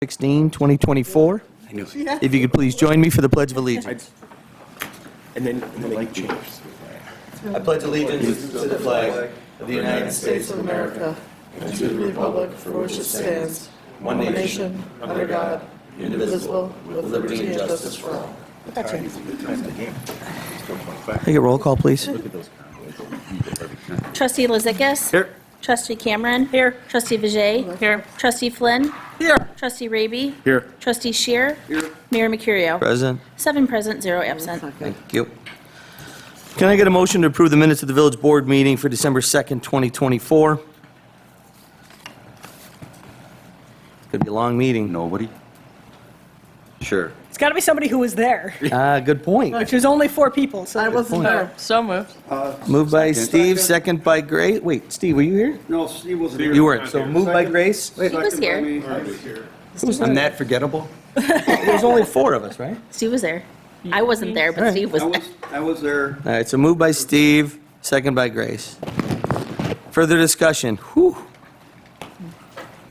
16, 2024. If you could please join me for the Pledge of Allegiance. And then like change. I pledge allegiance to the flag of the United States of America and to the republic for which it stands, one nation, under God, indivisible, with liberty and justice for all. Take a roll call, please. Trustee Lizikis. Here. Trustee Cameron. Here. Trustee Vijay. Here. Trustee Flynn. Here. Trustee Raby. Here. Trustee Shear. Here. Mayor Mercurio. Present. 7 present, 0 absent. Thank you. Can I get a motion to approve the minutes of the village board meeting for December 2nd, 2024? Could be a long meeting. Nobody? Sure. It's got to be somebody who was there, Good point. which is only 4 people, so. I wasn't there. So moved. Moved by Steve, second by Grace. Wait, Steve, were you here? No, Steve wasn't here. You weren't. So moved by Grace. He was here. I'm that forgettable? There's only 4 of us, right? Steve was there. I wasn't there, but Steve was there. I was there. All right, so moved by Steve, second by Grace. Further discussion? Whew.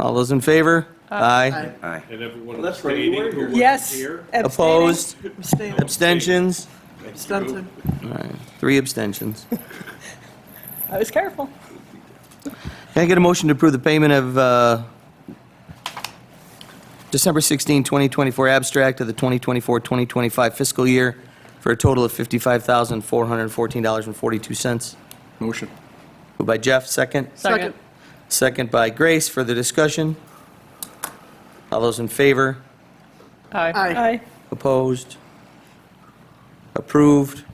All those in favor? Aye. Aye. And everyone That's right, you were abstaining who here. wasn't Yes. here. Opposed? Abstain. Abstentions? Abstention. All right, 3 abstentions. I was careful. Can I get a motion to approve the payment of December 16, 2024 abstract of the 2024-2025 fiscal year for a total of $55,414.42? Motion. Moved by Jeff, second. Second. Second by Grace. Further discussion? All those in favor? Aye. Aye. Opposed? Approved.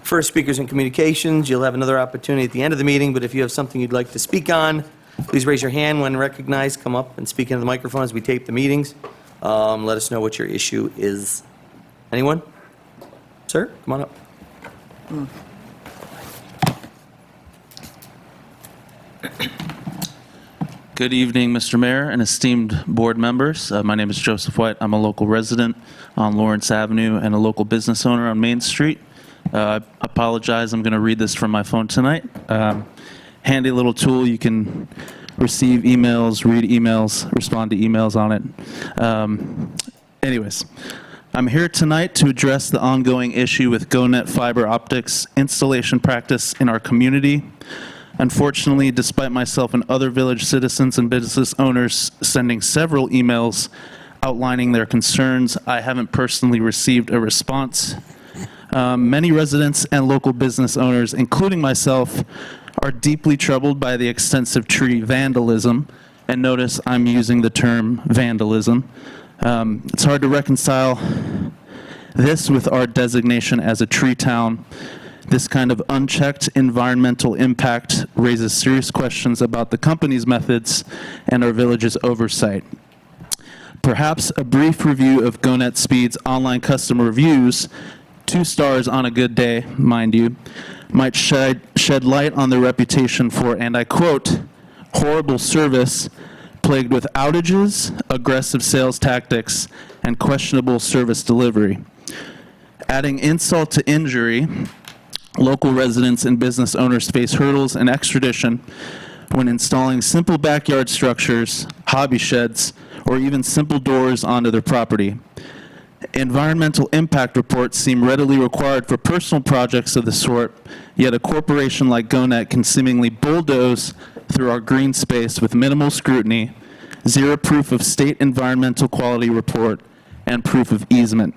First, speakers and communications. You'll have another opportunity at the end of the meeting, but if you have something you'd like to speak on, please raise your hand when recognized. Come up and speak into the microphone as we tape the meetings. Let us know what your issue is. Anyone? Sir, come on up. Good evening, Mr. Mayor and esteemed board members. My name is Joseph White. I'm a local resident on Lawrence Avenue and a local business owner on Main Street. I apologize, I'm going to read this from my phone tonight. Handy little tool, you can receive emails, read emails, respond to emails on it. Anyways, I'm here tonight to address the ongoing issue with GoNet fiber optics installation practice in our community. Unfortunately, despite myself and other village citizens and business owners sending several emails outlining their concerns, I haven't personally received a response. Many residents and local business owners, including myself, are deeply troubled by the extensive tree vandalism, and notice I'm using the term vandalism. It's hard to reconcile this with our designation as a tree town. This kind of unchecked environmental impact raises serious questions about the company's methods and our village's oversight. Perhaps a brief review of GoNet Speed's online customer reviews, 2 stars on a good day, mind you, might shed light on their reputation for, and I quote, horrible service plagued with outages, aggressive sales tactics, and questionable service delivery. Adding insult to injury, local residents and business owners face hurdles and extradition when installing simple backyard structures, hobby sheds, or even simple doors onto their property. Environmental impact reports seem readily required for personal projects of the sort, yet a corporation like GoNet can seemingly bulldoze through our green space with minimal scrutiny, zero proof of state environmental quality report, and proof of easement.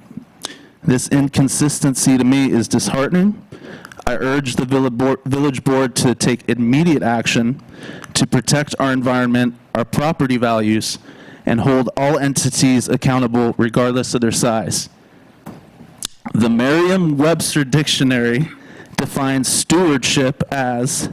This inconsistency to me is disheartening. I urge the village board to take immediate action to protect our environment, our property values, and hold all entities accountable regardless of their size. The Merriam-Webster Dictionary defines stewardship as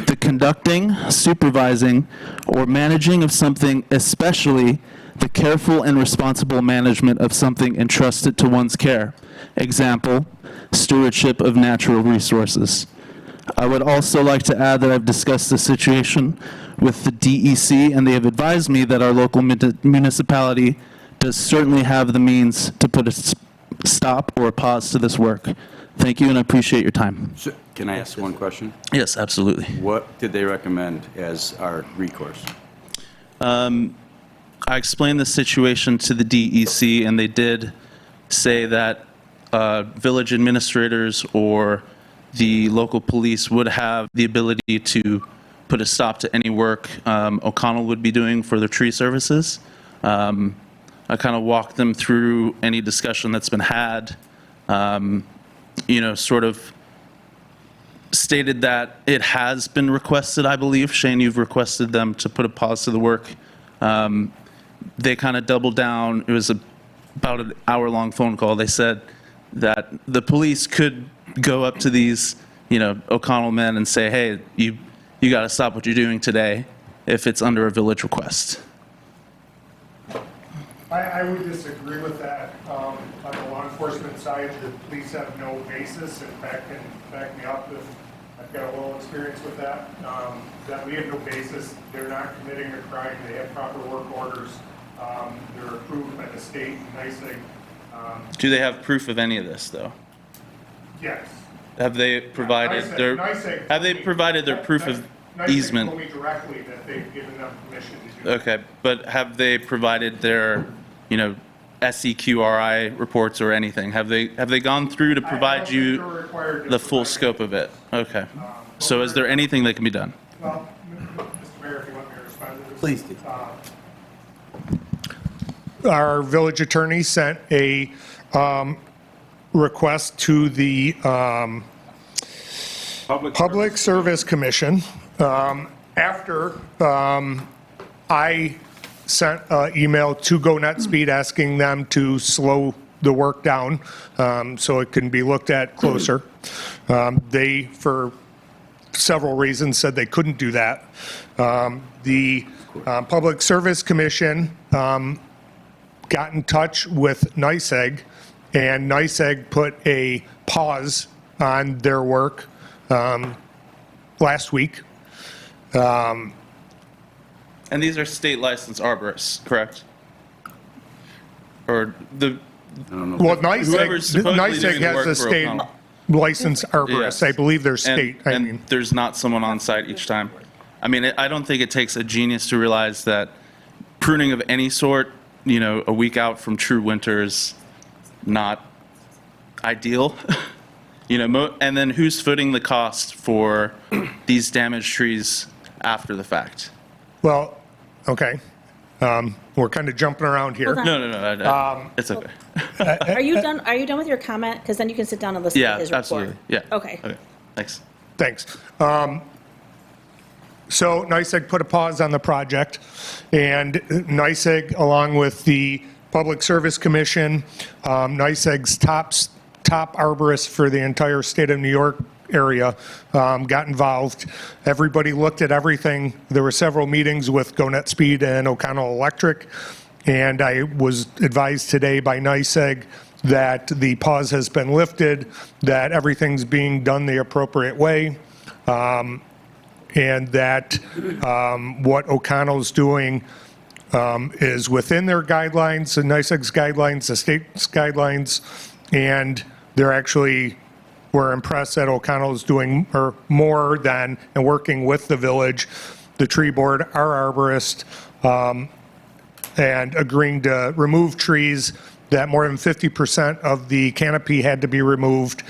the conducting, supervising, or managing of something, especially the careful and responsible management of something entrusted to one's care. Example, stewardship of natural resources. I would also like to add that I've discussed the situation with the DEC, and they have advised me that our local municipality does certainly have the means to put a stop or a pause to this work. Thank you, and I appreciate your time. So, can I ask one question? Yes, absolutely. What did they recommend as our recourse? I explained the situation to the DEC, and they did say that village administrators or the local police would have the ability to put a stop to any work O'Connell would be doing for their tree services. I kind of walked them through any discussion that's been had, sort of stated that it has been requested, I believe. Shane, you've requested them to put a pause to the work. They kind of doubled down. It was about an hour-long phone call. They said that the police could go up to these, O'Connell men and say, hey, you got to stop what you're doing today if it's under a village request. I would disagree with that. On the law enforcement side, the police have no basis. In fact, can back me up if I've got a little experience with that. That we have no basis. They're not committing a crime. They have proper work orders. They're approved by the state, NYSEG. Do they have proof of any of this, though? Yes. Have they provided their proof of easement? NYSEG told me directly that they've given them permission to do that. Okay, but have they provided their, SEQRI reports or anything? Have they gone through to I provide don't think you they're required to the full provide scope of it? Okay. So is there anything that can be done? Well, Mr. Mayor, if you want me to respond to this. Please do. Our village attorney sent a request to the Public Service Commission after I sent an email to Go Net Speed asking them to slow the work down so it can be looked at closer. They, for several reasons, said they couldn't do that. The Public Service Commission got in touch with NYSEG, and NYSEG put a pause on their work last week. And these are state licensed arborists, correct? Or the, Well, Whoever's supposedly NYSEG doing the has work a for state O'Connell. licensed arborist. Yes. I believe they're state. I and mean, there's not someone on site each time. I mean, I don't think it takes a genius to realize that pruning of any sort, a week out from true winter is not ideal. And then who's footing the cost for these damaged trees after the fact? well, okay. We're kind of jumping around here. Hold on. No, it's okay. Are you done with your comment? Because then you can sit down and listen Yeah, to his report. absolutely, yeah. Okay. Thanks. Thanks. So NYSEG put a pause on the project, and NYSEG, along with the Public Service Commission, NYSEG's top arborist for the entire state of New York area, got involved. Everybody looked at everything. There were several meetings with Go Net Speed and O'Connell Electric, and I was advised today by NYSEG that the pause has been lifted, that everything's being done the appropriate way, and that what O'Connell's doing is within their guidelines, the NYSEG's guidelines, the state's guidelines, and they're actually, we're impressed that O'Connell's doing more than, and working with the village, the tree board, our arborist, and agreeing to remove trees, that more than 50% of the canopy had to be removed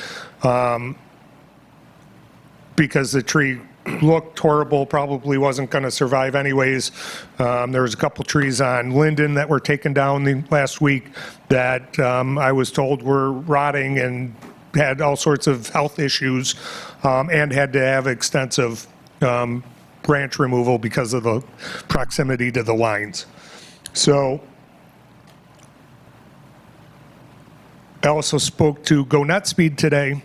because the tree looked horrible, probably wasn't going to survive anyways. There was a couple trees on Linden that were taken down the last week that I was told were rotting and had all sorts of health issues and had to have extensive branch removal because of the proximity to the lines. So I also spoke to Go Net Speed today,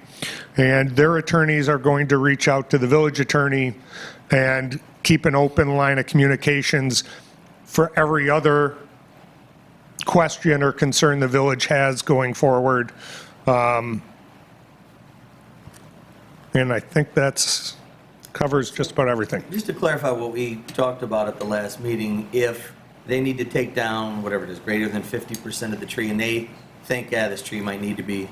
and their attorneys are going to reach out to the village attorney and keep an open line of communications for every other question or concern the village has going forward. And I think that's covers just about everything. Just to clarify what we talked about at the last meeting, if they need to take down whatever it is, greater than 50% of the tree, and they think, this tree might need to be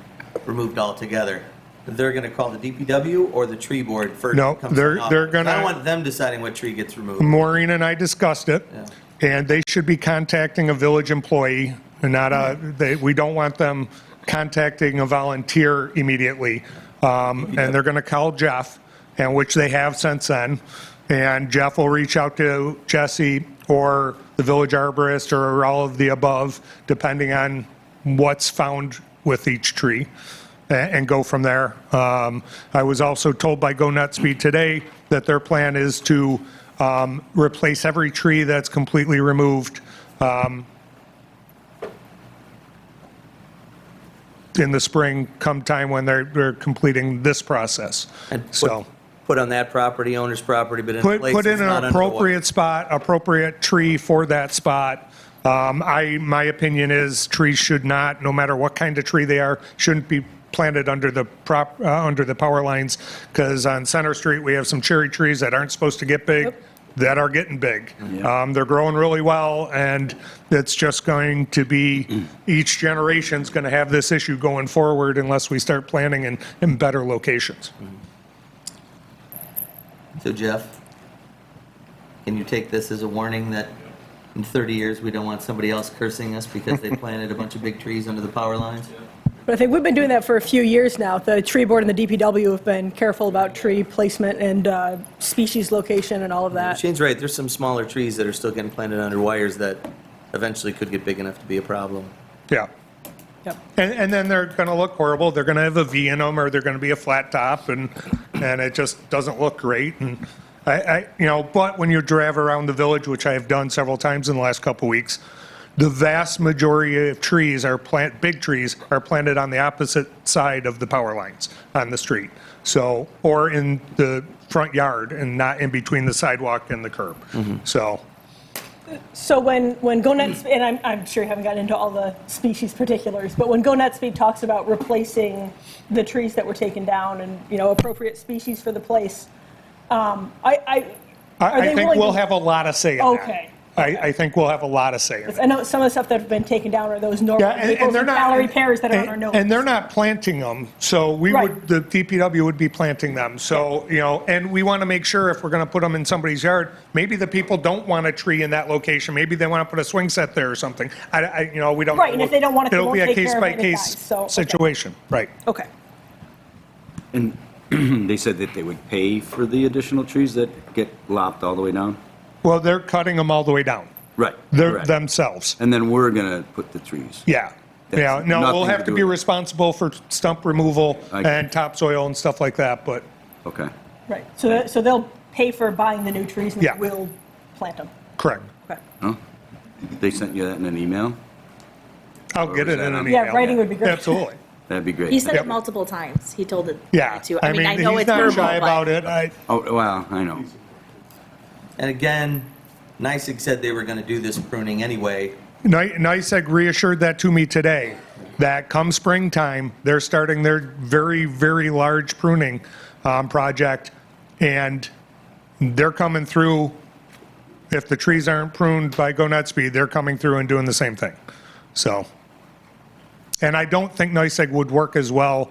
removed altogether, they're going to call the DPW or the tree board first? No, to come they're sign off? gonna- I don't want them deciding what tree gets removed. Maureen and I discussed it. Yeah. and they should be contacting a village employee, and not we don't want them contacting a volunteer immediately. And they're going to call Jeff, and which they have since then, and Jeff will reach out to Jesse or the village arborist or all of the above, depending on what's found with each tree, and go from there. I was also told by Go Nut Speed today that their plan is to replace every tree that's completely removed in the spring, come time when they're completing this process. And So put on that property, owner's property, but in a place put that's in not an under the wa- appropriate spot, appropriate tree for that spot. My opinion is trees should not, no matter what kind of tree they are, shouldn't be planted under the power lines, because on Center Street, we have some cherry trees that aren't supposed to get big, that are getting big. They're growing really well, and it's just going to be, each generation's going to have this issue going forward unless we start planting in better locations. So Jeff, can you take this as a warning that in 30 years, we don't want somebody else cursing us because they planted a bunch of big trees under the power lines? But I think we've been doing that for a few years now. The tree board and the DPW have been careful about tree placement and species location and all of that. Shane's right, there's some smaller trees that are still getting planted under wires that eventually could get big enough to be a problem. Yeah. Yep. And then they're going to look horrible. They're going to have a V in them, or they're going to be a flat top, and it just doesn't look great. And but when you drive around the village, which I have done several times in the last couple weeks, the vast majority of trees big trees are planted on the opposite side of the power lines on the street. So, or in the front yard and not in between the sidewalk and the curb. So when Go Nut, and I'm sure you haven't gotten into all the species particulars, but when Go Nut Speed talks about replacing the trees that were taken down and, appropriate species for the place, are I they think willing we'll to- have a lot of say in that. Okay. I think we'll have a lot of say in it. I know some of the stuff that have been taken down are those normal Yeah, maples and Valerie pears that are on our and- nose. And they're not planting them, so Right. the DPW would be planting them. So, and we want to make sure if we're going to put them in somebody's yard, maybe the people don't want a tree in that location. Maybe they want to put a swing set there or something. We don't. Right, and if they don't want it, they It'll won't be a take care of it and it case-by-case dies. So, okay. situation, right. Okay. And they said that they would pay for the additional trees that get lopped all the way down? Well, they're cutting them all the way down. Right. They're correct. themselves. And then we're going to put the trees? Yeah. That's Yeah, no, we'll nothing have to to do be with it. responsible for stump removal and topsoil and stuff like that, but Okay. Right. So they'll pay for buying the new trees and Yeah. we'll plant them. correct. Okay. Huh? They sent you that in an email? I'll get it in an email. Yeah, writing would be great. Absolutely. That'd be great. He said Yep. it multiple times. He told it Yeah. to. I mean, I know he's it's not verbal, shy about but it. Oh, well, I know. And again, NYSEG said they were going to do this pruning anyway. NYSEG reassured that to me today, that come springtime, they're starting their very, very large pruning project, and they're coming through. If the trees aren't pruned by Go Nut Speed, they're coming through and doing the same thing. So, and I don't think NYSEG would work as well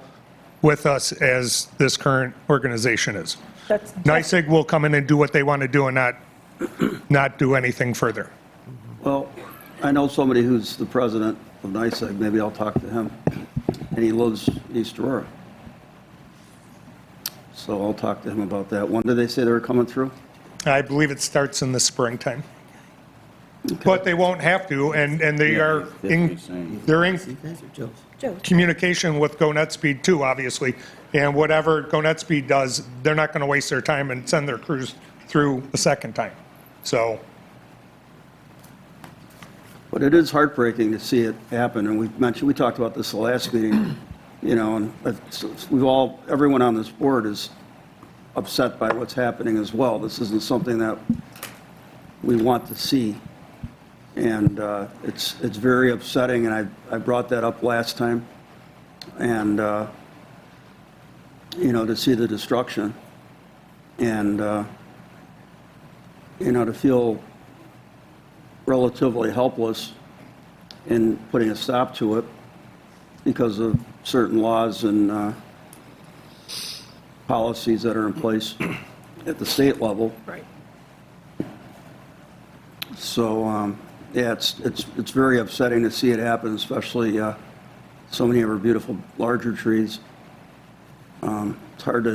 with us as this current organization is. That's NYSEG will come in and do what they want to do and not do anything further. Well, I know somebody who's the president of NYSEG, maybe I'll talk to him, and he lives East Aurora. So I'll talk to him about that. When did they say they were coming through? I believe it starts in the springtime. But they won't have to, and they are that's what in, he's saying. they're in You guys are jokes. Joe. communication with Go Nut Speed too, obviously. And whatever Go Nut Speed does, they're not going to waste their time and send their crews through a second time. So, But it is heartbreaking to see it happen, and we talked about this the last meeting, and everyone on this board is upset by what's happening as well. This isn't something that we want to see. And it's very upsetting, and I brought that up last time. And, to see the destruction and, to feel relatively helpless in putting a stop to it because of certain laws and policies that are in place at the state level. Right. So, yeah, it's very upsetting to see it happen, especially so many of our beautiful larger trees. It's hard to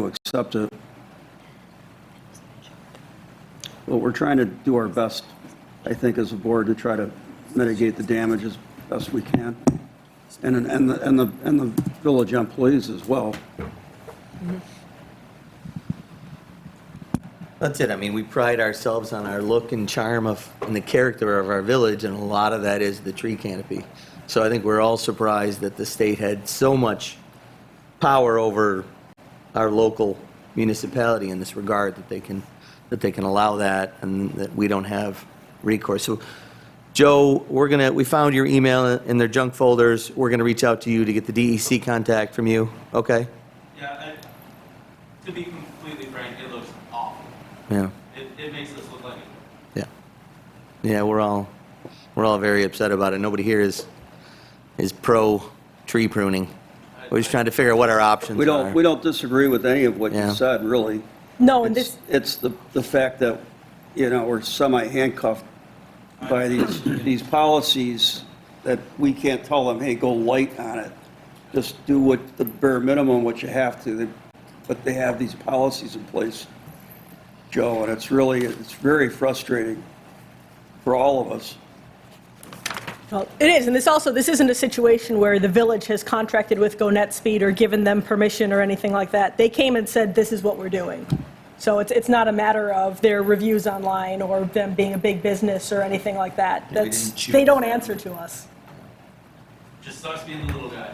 accept it. But we're trying to do our best, I think, as a board to try to mitigate the damage as best we can. And the village employees as well. That's it. I mean, we pride ourselves on our look and charm and the character of our village, and a lot of that is the tree canopy. So I think we're all surprised that the state had so much power over our local municipality in this regard, that they can allow that and that we don't have recourse. So, Joe, we found your email in their junk folders. We're gonna reach out to you to get the DEC contact from you, okay? Yeah, to be completely frank, it looks awful. Yeah, It makes us look like yeah. Yeah, we're all very upset about it. Nobody here is pro tree pruning. We're just trying to figure out what our options We are. don't disagree with any of what Yeah. you said, really. No, and this, It's the fact that, we're semi-handcuffed by these policies that we can't tell them, hey, go light on it. Just do what the bare minimum, what you have to. But they have these policies in place, Joe, and it's very frustrating for all of us. well, it is, and this isn't a situation where the village has contracted with Go Net Speed or given them permission or anything like that. They came and said, this is what we're doing. So it's not a matter of their reviews online or them being a big business or anything like that. They don't answer to us. just sucks being the little guy.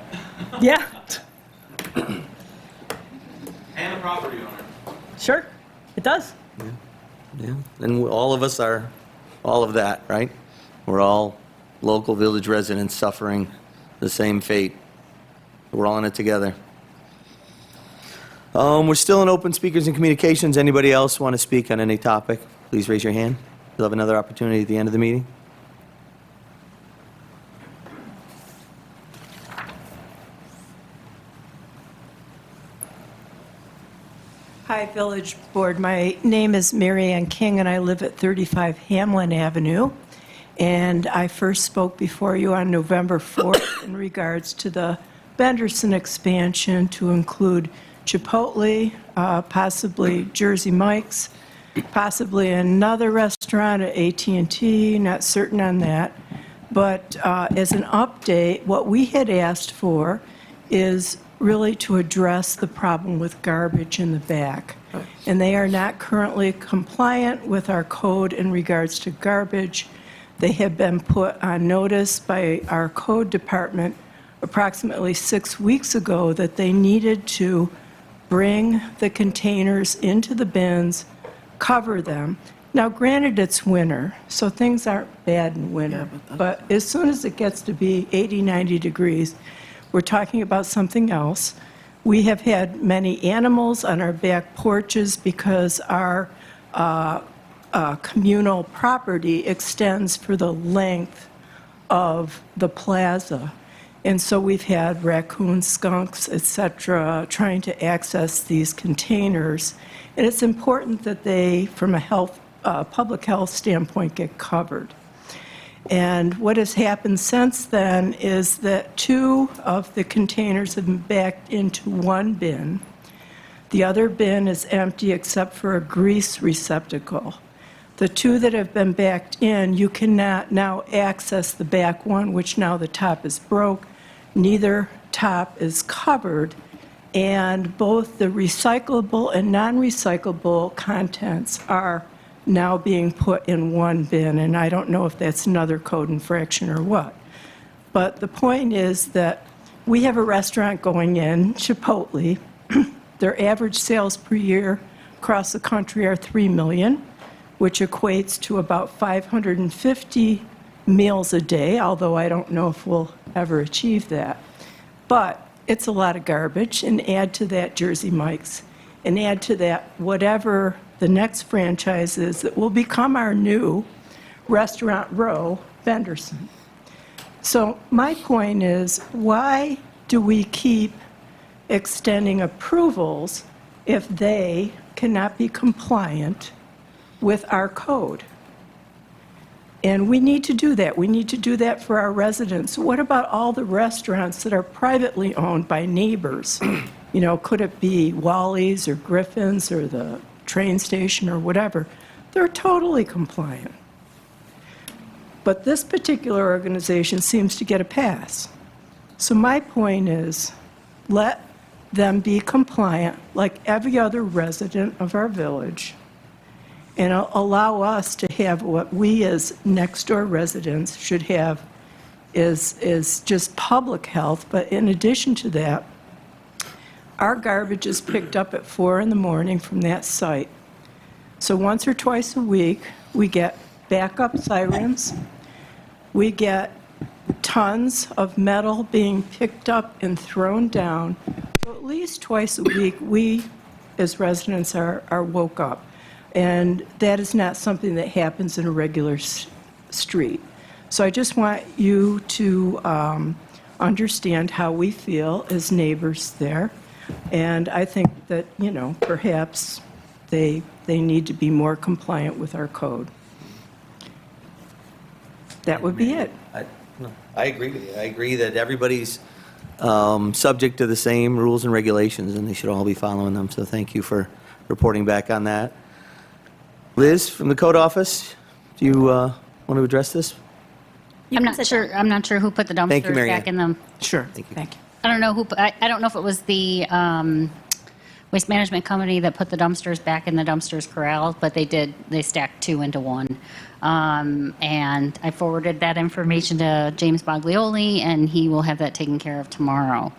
Yeah, And a property owner. sure, it does. Yeah, and all of us are all of that, right? We're all local village residents suffering the same fate. We're all in it together. We're still in open speakers and communications. Anybody else want to speak on any topic? Please raise your hand. You'll have another opportunity at the end of the meeting. Hi, Village Board. My name is Mary Ann King, and I live at 35 Hamlin Avenue. And I first spoke before you on November 4th in regards to the Benderson expansion to include Chipotle, possibly Jersey Mike's, possibly another restaurant at AT&T, not certain on that. But as an update, what we had asked for is really to address the problem with garbage in the back. And they are not currently compliant with our code in regards to garbage. They have been put on notice by our code department approximately 6 weeks ago that they needed to bring the containers into the bins, cover them. Now, granted, it's winter, so things aren't bad in winter. But as soon as it gets to be 80, 90 degrees, we're talking about something else. We have had many animals on our back porches because our communal property extends for the length of the plaza. And so we've had raccoons, skunks, et cetera, trying to access these containers. And it's important that they, from a public health standpoint, get covered. And what has happened since then is that 2 of the containers have been backed into one bin. The other bin is empty except for a grease receptacle. The 2 that have been backed in, you cannot now access the back one, which now the top is broke. Neither top is covered, and both the recyclable and non-recyclable contents are now being put in one bin, and I don't know if that's another code infraction or what. But the point is that we have a restaurant going in, Chipotle. Their average sales per year across the country are $3 million, which equates to about 550 meals a day, although I don't know if we'll ever achieve that. But it's a lot of garbage, and add to that Jersey Mike's, and add to that whatever the next franchise is that will become our new Restaurant Row, Benderson. So my point is, why do we keep extending approvals if they cannot be compliant with our code. And we need to do that. We need to do that for our residents. What about all the restaurants that are privately owned by neighbors? You know, could it be Wally's or Griffin's or the train station or whatever? They're totally compliant. But this particular organization seems to get a pass. So my point is, let them be compliant like every other resident of our village, and allow us to have what we as next-door residents should have is just public health. But in addition to that, our garbage is picked up at 4 in the morning from that site. So once or twice a week, we get backup sirens. We get tons of metal being picked up and thrown down. So at least twice a week, we as residents are woke up. And that is not something that happens in a regular street. So I just want you to understand how we feel as neighbors there. And I think that, you know, perhaps they need to be more compliant with our code. That would be it. I agree with you. I agree that everybody's subject to the same rules and regulations, and they should all be following them. So thank you for reporting back on that. Liz, from the code office, do you want to address this? I'm not sure who put the Thank you, dumpsters Mary back Ann. in them. Sure. Thank you. Thank you. I don't know I don't know if it was the waste management company that put the dumpsters back in the dumpsters corral, but they stacked 2 into 1. And I forwarded that information to James Boglioli, and he will have that taken care of tomorrow.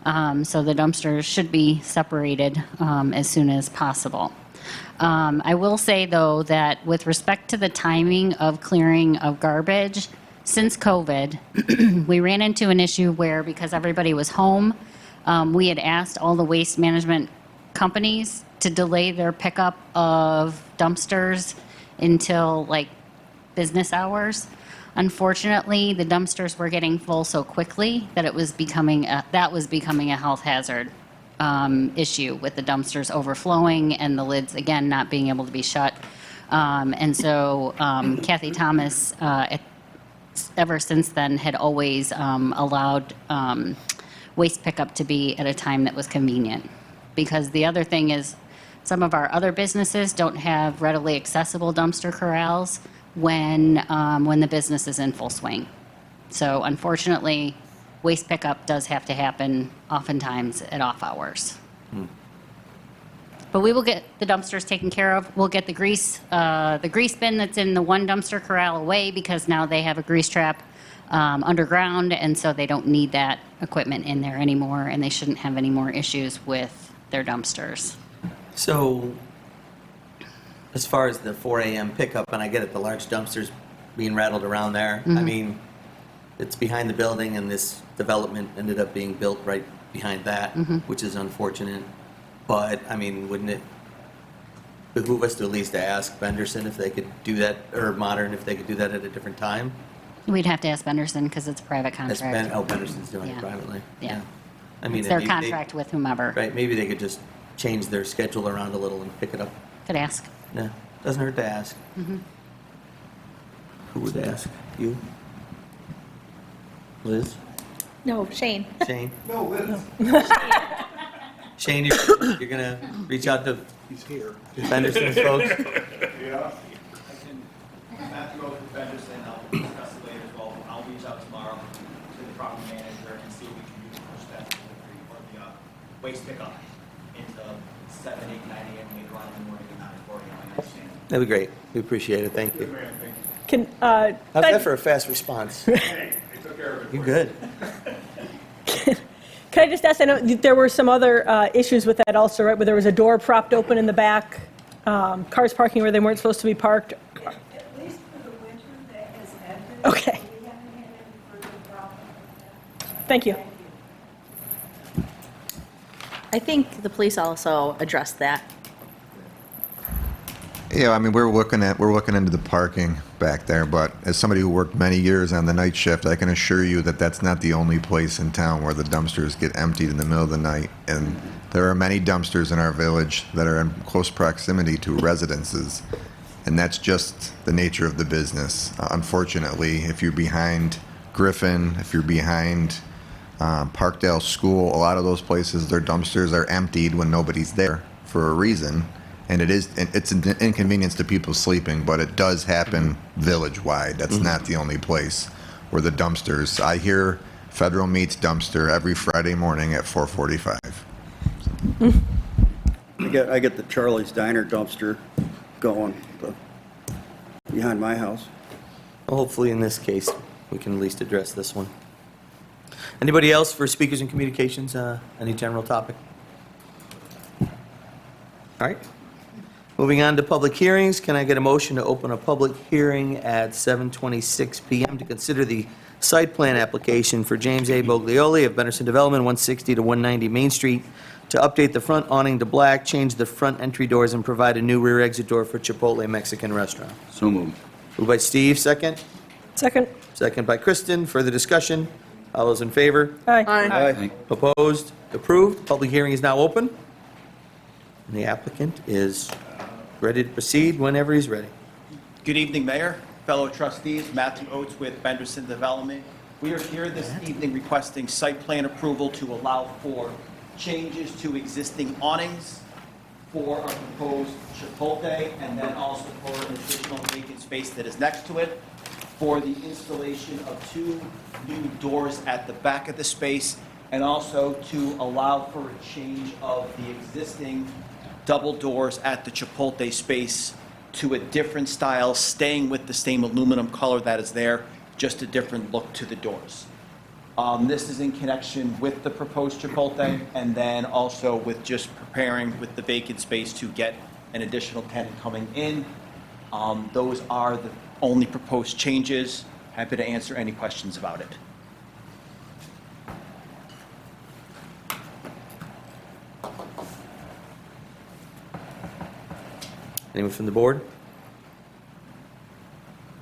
So the dumpsters should be separated as soon as possible. I will say, though, that with respect to the timing of clearing of garbage, since COVID, we ran into an issue where, because everybody was home, we had asked all the waste management companies to delay their pickup of dumpsters until, like, business hours. Unfortunately, the dumpsters were getting full so quickly that it was becoming a health hazard issue, with the dumpsters overflowing and the lids, again, not being able to be shut. And so Kathy Thomas, ever since then, had always allowed waste pickup to be at a time that was convenient. Because the other thing is, some of our other businesses don't have readily accessible dumpster corrals when the business is in full swing. So unfortunately, waste pickup does have to happen oftentimes at off hours. But we will get the dumpsters taken care of. We'll get the grease bin that's in the one dumpster corral away, because now they have a grease trap underground, and so they don't need that equipment in there anymore, and they shouldn't have any more issues with their dumpsters. So, as far as the 4 a.m. pickup, and I get it, the large dumpsters being rattled around there, I mean, it's behind the building, and this development ended up being built right behind that, which is unfortunate. But, I mean, wouldn't it behoove us to at least ask Benderson if they could do that, or Modern if they could do that at a different time? We'd have to ask Benderson, because it's a private contract. Benderson's doing it Yeah. privately. Yeah. I mean, It's their they- contract with whomever. Right, maybe they could just change their schedule around a little and pick it up. Could ask. Yeah, doesn't hurt to ask. Who would ask? You? Liz? No, Shane. Shane? No, Liz. Shane, you're gonna reach out to He's here. Benderson's folks? Yeah. Matthew Rose with Benderson, I'll discuss it later as well. I'll reach out tomorrow to the property manager and see if we can do the push that delivery or the waste pickup into 7, 8, 9 a.m. later on in the morning and not 4 a.m. I understand. That'd be great. We appreciate it. Thank you. Can, How's that for a fast response? Hey, they took care of it. You good? can I just ask, I know there were some other issues with that also, right, where there was a door propped open in the back, cars parking where they weren't supposed to be parked. At least for the winter, that has ended. Okay. We haven't had any further problems with that. Thank you. I think the police also addressed that. Yeah, I mean, we're looking into the parking back there, but as somebody who worked many years on the night shift, I can assure you that that's not the only place in town where the dumpsters get emptied in the middle of the night. And there are many dumpsters in our village that are in close proximity to residences. And that's just the nature of the business. Unfortunately, if you're behind Griffin, if you're behind Parkdale School, a lot of those places, their dumpsters are emptied when nobody's there for a reason. And it's an inconvenience to people sleeping, but it does happen village-wide. That's not the only place where the dumpsters, I hear Federal Meats dumpster every Friday morning at 4:45. I get the Charlie's Diner dumpster going behind my house. Well, hopefully in this case, we can at least address this one. Anybody else for speakers and communications? Any general topic? All right. Moving on to public hearings, can I get a motion to open a public hearing at 7:26 PM to consider the site plan application for James A. Boglioli of Benderson Development, 160 to 190 Main Street, to update the front awning to black, change the front entry doors, and provide a new rear exit door for Chipotle Mexican Restaurant? So moved. Moved by Steve, second. Second. Second by Kristen. Further discussion? All those in favor? Aye. Aye. Opposed? Approved. Public hearing is now open. And the applicant is ready to proceed whenever he's ready. Good evening, Mayor, fellow trustees, Matthew Oates with Benderson Development. We are here this evening requesting site plan approval to allow for changes to existing awnings for our proposed Chipotle, and then also for an additional vacant space that is next to it, for the installation of 2 new doors at the back of the space, and also to allow for a change of the existing double doors at the Chipotle space to a different style, staying with the same aluminum color that is there, just a different look to the doors. This is in connection with the proposed Chipotle, and then also with just preparing with the vacant space to get an additional tenant coming in. Those are the only proposed changes. Happy to answer any questions about it. Anyone from the board?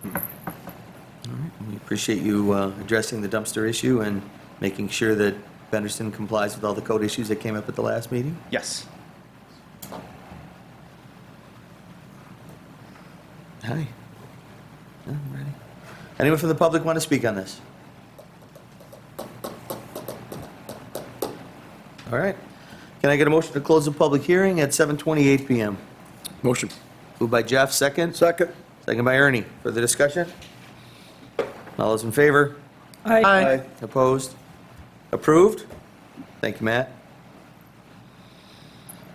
All right, we appreciate you addressing the dumpster issue and making sure that Benderson complies with all the code issues that came up at the last meeting. Yes. Hi. Yeah, I'm ready. Anyone from the public want to speak on this? All right. Can I get a motion to close the public hearing at 7:28 PM? Motion. Moved by Jeff, second. Second. Second by Ernie. Further discussion? All those in favor? Aye. Opposed? Approved? Thank you, Matt.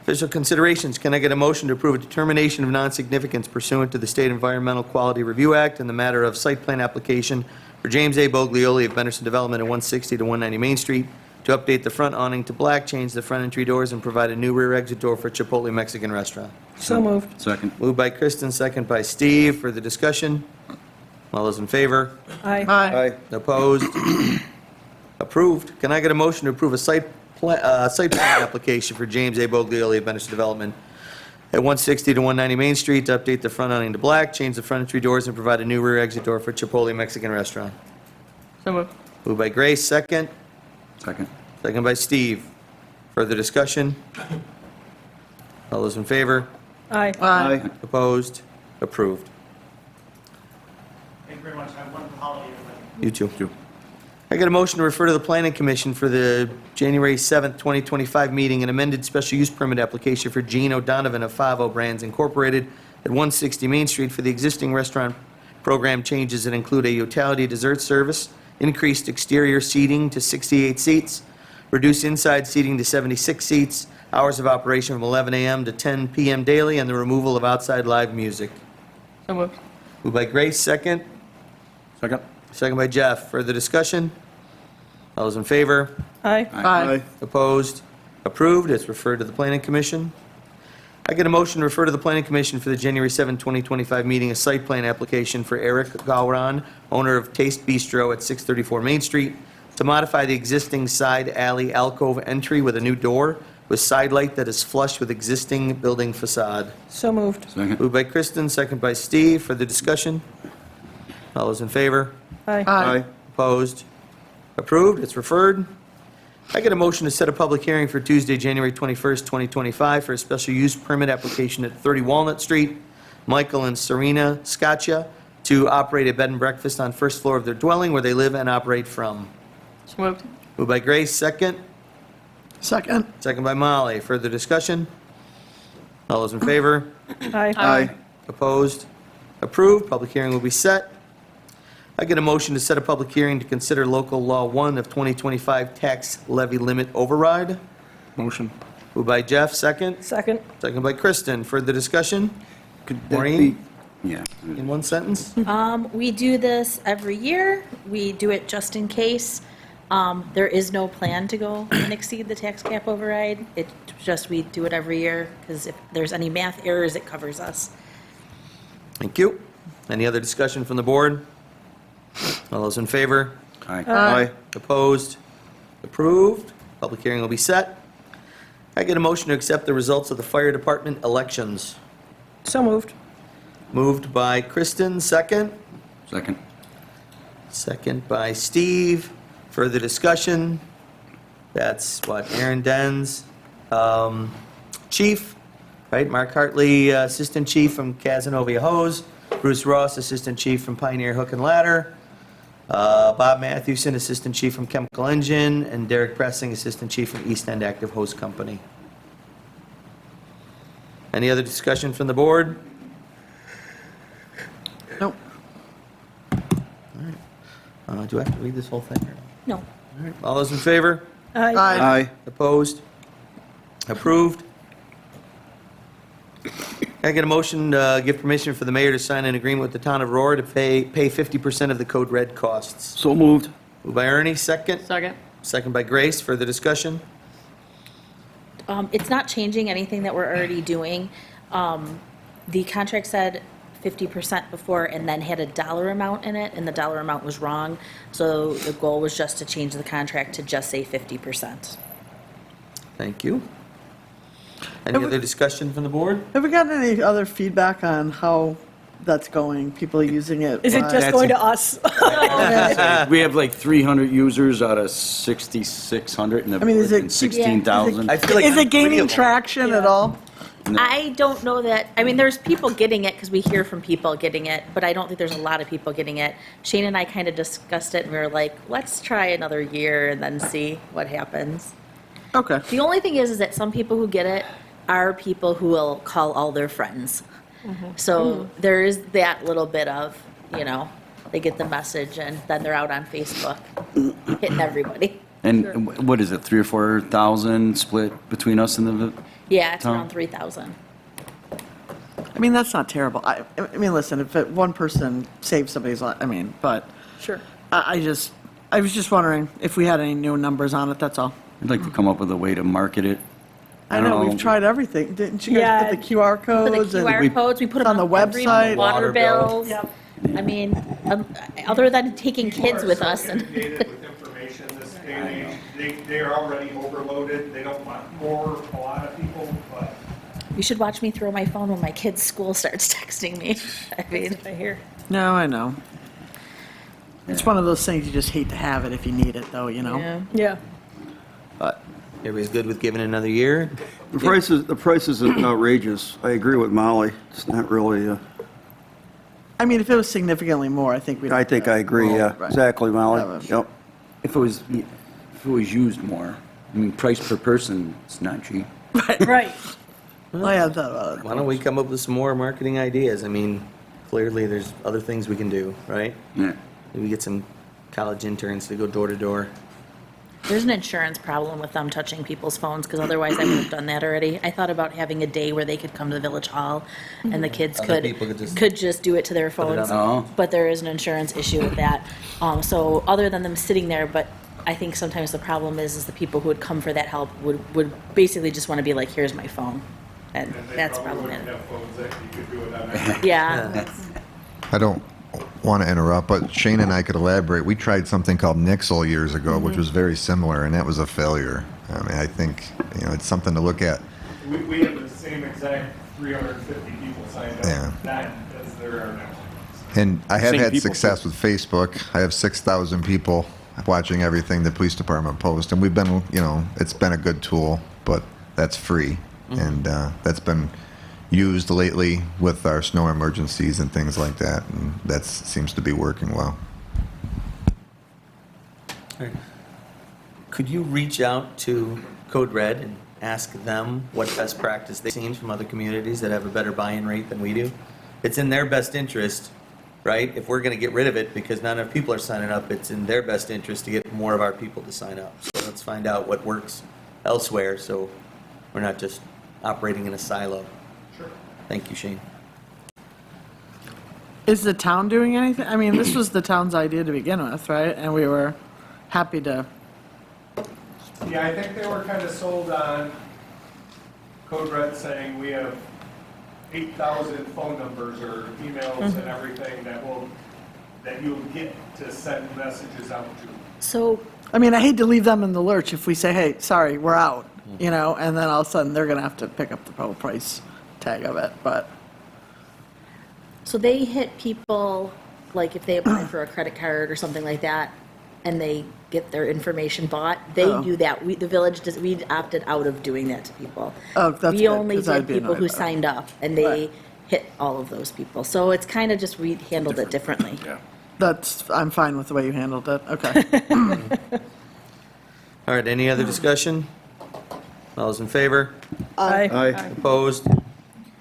Official considerations, can I get a motion to approve a determination of non-significance pursuant to the State Environmental Quality Review Act in the matter of site plan application for James A. Boglioli of Benderson Development at 160 to 190 Main Street to update the front awning to black, change the front entry doors, and provide a new rear exit door for Chipotle Mexican Restaurant? So moved. Second. Moved by Kristen, second by Steve. For the discussion? All those in favor? Aye. Aye. Opposed? Approved. Can I get a motion to approve a site plan application for James A. Boglioli of Benderson Development at 160 to 190 Main Street to update the front awning to black, change the front entry doors, and provide a new rear exit door for Chipotle Mexican Restaurant? So moved. Moved by Grace, second. Second. Second by Steve. Further discussion? All those in favor? Aye. Aye. Opposed? Approved. Thank you very much. Have a wonderful holiday, everybody. You too. I got a motion to refer to the Planning Commission for the January 7th, 2025 meeting, an amended special use permit application for Gene O'Donovan of 5-0 Brands Incorporated at 160 Main Street for the existing restaurant program changes that include a utility dessert service, increased exterior seating to 68 seats, reduced inside seating to 76 seats, hours of operation from 11 a.m. to 10 p.m. daily, and the removal of outside live music. So moved. Moved by Grace, second. Second. Second by Jeff. Further discussion? All those in favor? Aye. Aye. Opposed? Approved. It's referred to the Planning Commission. I get a motion to refer to the Planning Commission for the January 7, 2025 meeting, a site plan application for Eric Gauran, owner of Taste Bistro at 634 Main Street, to modify the existing side alley alcove entry with a new door with side light that is flush with existing building facade. So moved. Second. Moved by Kristen, second by Steve. For the discussion? All those in favor? Aye. Aye. Opposed? Approved. It's referred. I get a motion to set a public hearing for Tuesday, January 21st, 2025 for a special use permit application at 30 Walnut Street Michael and Serena Scaccia to operate a bed and breakfast on first floor of their dwelling where they live and operate from. So moved. Moved by Grace, second. Second. Second by Molly. Further discussion? All those in favor? Aye. Opposed? Approved. Public hearing will be set. I get a motion to set a public hearing to consider local law 1 of 2025 tax levy limit override. Motion. Moved by Jeff, second. Second. Second by Kristen. Further discussion? Could that Maureen? be- Yeah. In one sentence? We do this every year. We do it just in case. There is no plan to go and exceed the tax cap override. It's just we do it every year because if there's any math errors, it covers us. Thank you. Any other discussion from the board? All those in favor? Aye. Opposed? Approved. Public hearing will be set. I get a motion to accept the results of the fire department elections. So moved. Moved by Kristen, second. Second. Second by Steve. Further discussion? That's what, Aaron Denz, Chief, right? Mark Hartley, Assistant Chief from Casanova Hose. Bruce Ross, Assistant Chief from Pioneer Hook and Ladder. Bob Mathewson, Assistant Chief from Chemical Engine. And Derek Pressing, Assistant Chief from East End Active Hose Company. Any other discussion from the board? Nope. Do I have to read this whole thing? No. All those in favor? Aye. Aye. Opposed? Approved? Can I get a motion to give permission for the mayor to sign an agreement with the town of Aurora to pay 50% of the Code Red costs? So moved. Moved by Ernie, second. Second. Second by Grace. Further discussion? It's not changing anything that we're already doing. The contract said 50% before and then had a dollar amount in it, and the dollar amount was wrong. So the goal was just to change the contract to just say 50%. Thank you. Any other discussion from the board? Have we gotten any other feedback on how that's going? People using it? Is it just going to us? We have like 300 users out of 6,600 and I mean, is it- and 16,000. I feel like Is it three gaining of them. traction at all? I don't know that, I mean, there's people getting it because we hear from people getting it, but I don't think there's a lot of people getting it. Shane and I kind of discussed it and we were like, let's try another year and then see what happens. Okay. The only thing is that some people who get it are people who will call all their friends. So there is that little bit of, they get the message and then they're out on Facebook hitting everybody. And what is it, 3,000 or 4,000 split between us and the, Yeah, it's Tom? around 3,000. I mean, that's not terrible. I mean, listen, if one person saves somebody's life, but Sure. I was just wondering if we had any new numbers on it, that's all. I'd like to come up with a way to market it. I know, we've tried everything. Didn't you guys Yeah. put the QR For codes? the and- QR codes, we put it's them on the every website. water Water bill. bills. Yep. I mean, other than taking kids with us and. Inundated with information this day and age. They are already overloaded. They don't want more, a lot of people, but. You should watch me throw my phone when my kid's school starts texting me. I mean, I hear. No, I know. It's one of those things you just hate to have it if you need it, though, yeah. Yeah. But everybody's good with giving it another year? The price is outrageous. I agree with Molly. It's not really, I mean, if it was significantly more, I think we'd. I think I agree, yeah. Right. Exactly, Molly. Have a- Yep. If it was used more, I mean, price per person, it's not cheap. Right. I had thought about it. Why don't we come up with some more marketing ideas? I mean, clearly there's other things we can do, right? Yeah. Maybe get some college interns to go door to door. There's an insurance problem with them touching people's phones because otherwise I would have done that already. I thought about having a day where they could come to the village hall and the kids Other people could could just just do it to their it phones. on. Oh. But there is an insurance issue with that. So other than them sitting there, but I think sometimes the problem is the people who would come for that help would basically just want to be like, here's my phone. And that's problematic. Yeah. I don't want to interrupt, but Shane and I could elaborate. We tried something called Nixle years ago, which was very similar, and that was a failure. I mean, I think, it's something to look at. We have the same exact 350 people signed up. Yeah. That as there are now. And I have Same had people, success with Facebook. I have 6,000 people watching everything the police department posts, and we've been, it's been a good tool, but that's free, and that's been used lately with our snow emergencies and things like that, and that seems to be working well. Could you reach out to Code Red and ask them what best practice they've seen from other communities that have a better buy-in rate than we do? It's in their best interest, right? If we're going to get rid of it because not enough people are signing up, it's in their best interest to get more of our people to sign up. So let's find out what works elsewhere so we're not just operating in a silo. Sure. Thank you, Shane. Is the town doing anything? I mean, this was the town's idea to begin with, right? And we were happy to. Yeah, I think they were kind of sold on Code Red saying we have 8,000 phone numbers or emails and everything that you'll get to send messages out to. So I mean, I hate to leave them in the lurch if we say, hey, sorry, we're out, you know, and then all of a sudden they're going to have to pick up the whole price tag of it, but. So they hit people, like if they apply for a credit card or something like that, and they get their information bought, they Oh. do that. The village, we opted out of doing that to people. Oh, that's We good, only 'cause I'd did be people annoyed who about it. signed up, and they Right. hit all of those people. So it's kind of just, we handled it differently. I'm fine with the way you handled it, okay. All right, any other discussion? All those in favor? Aye. Opposed?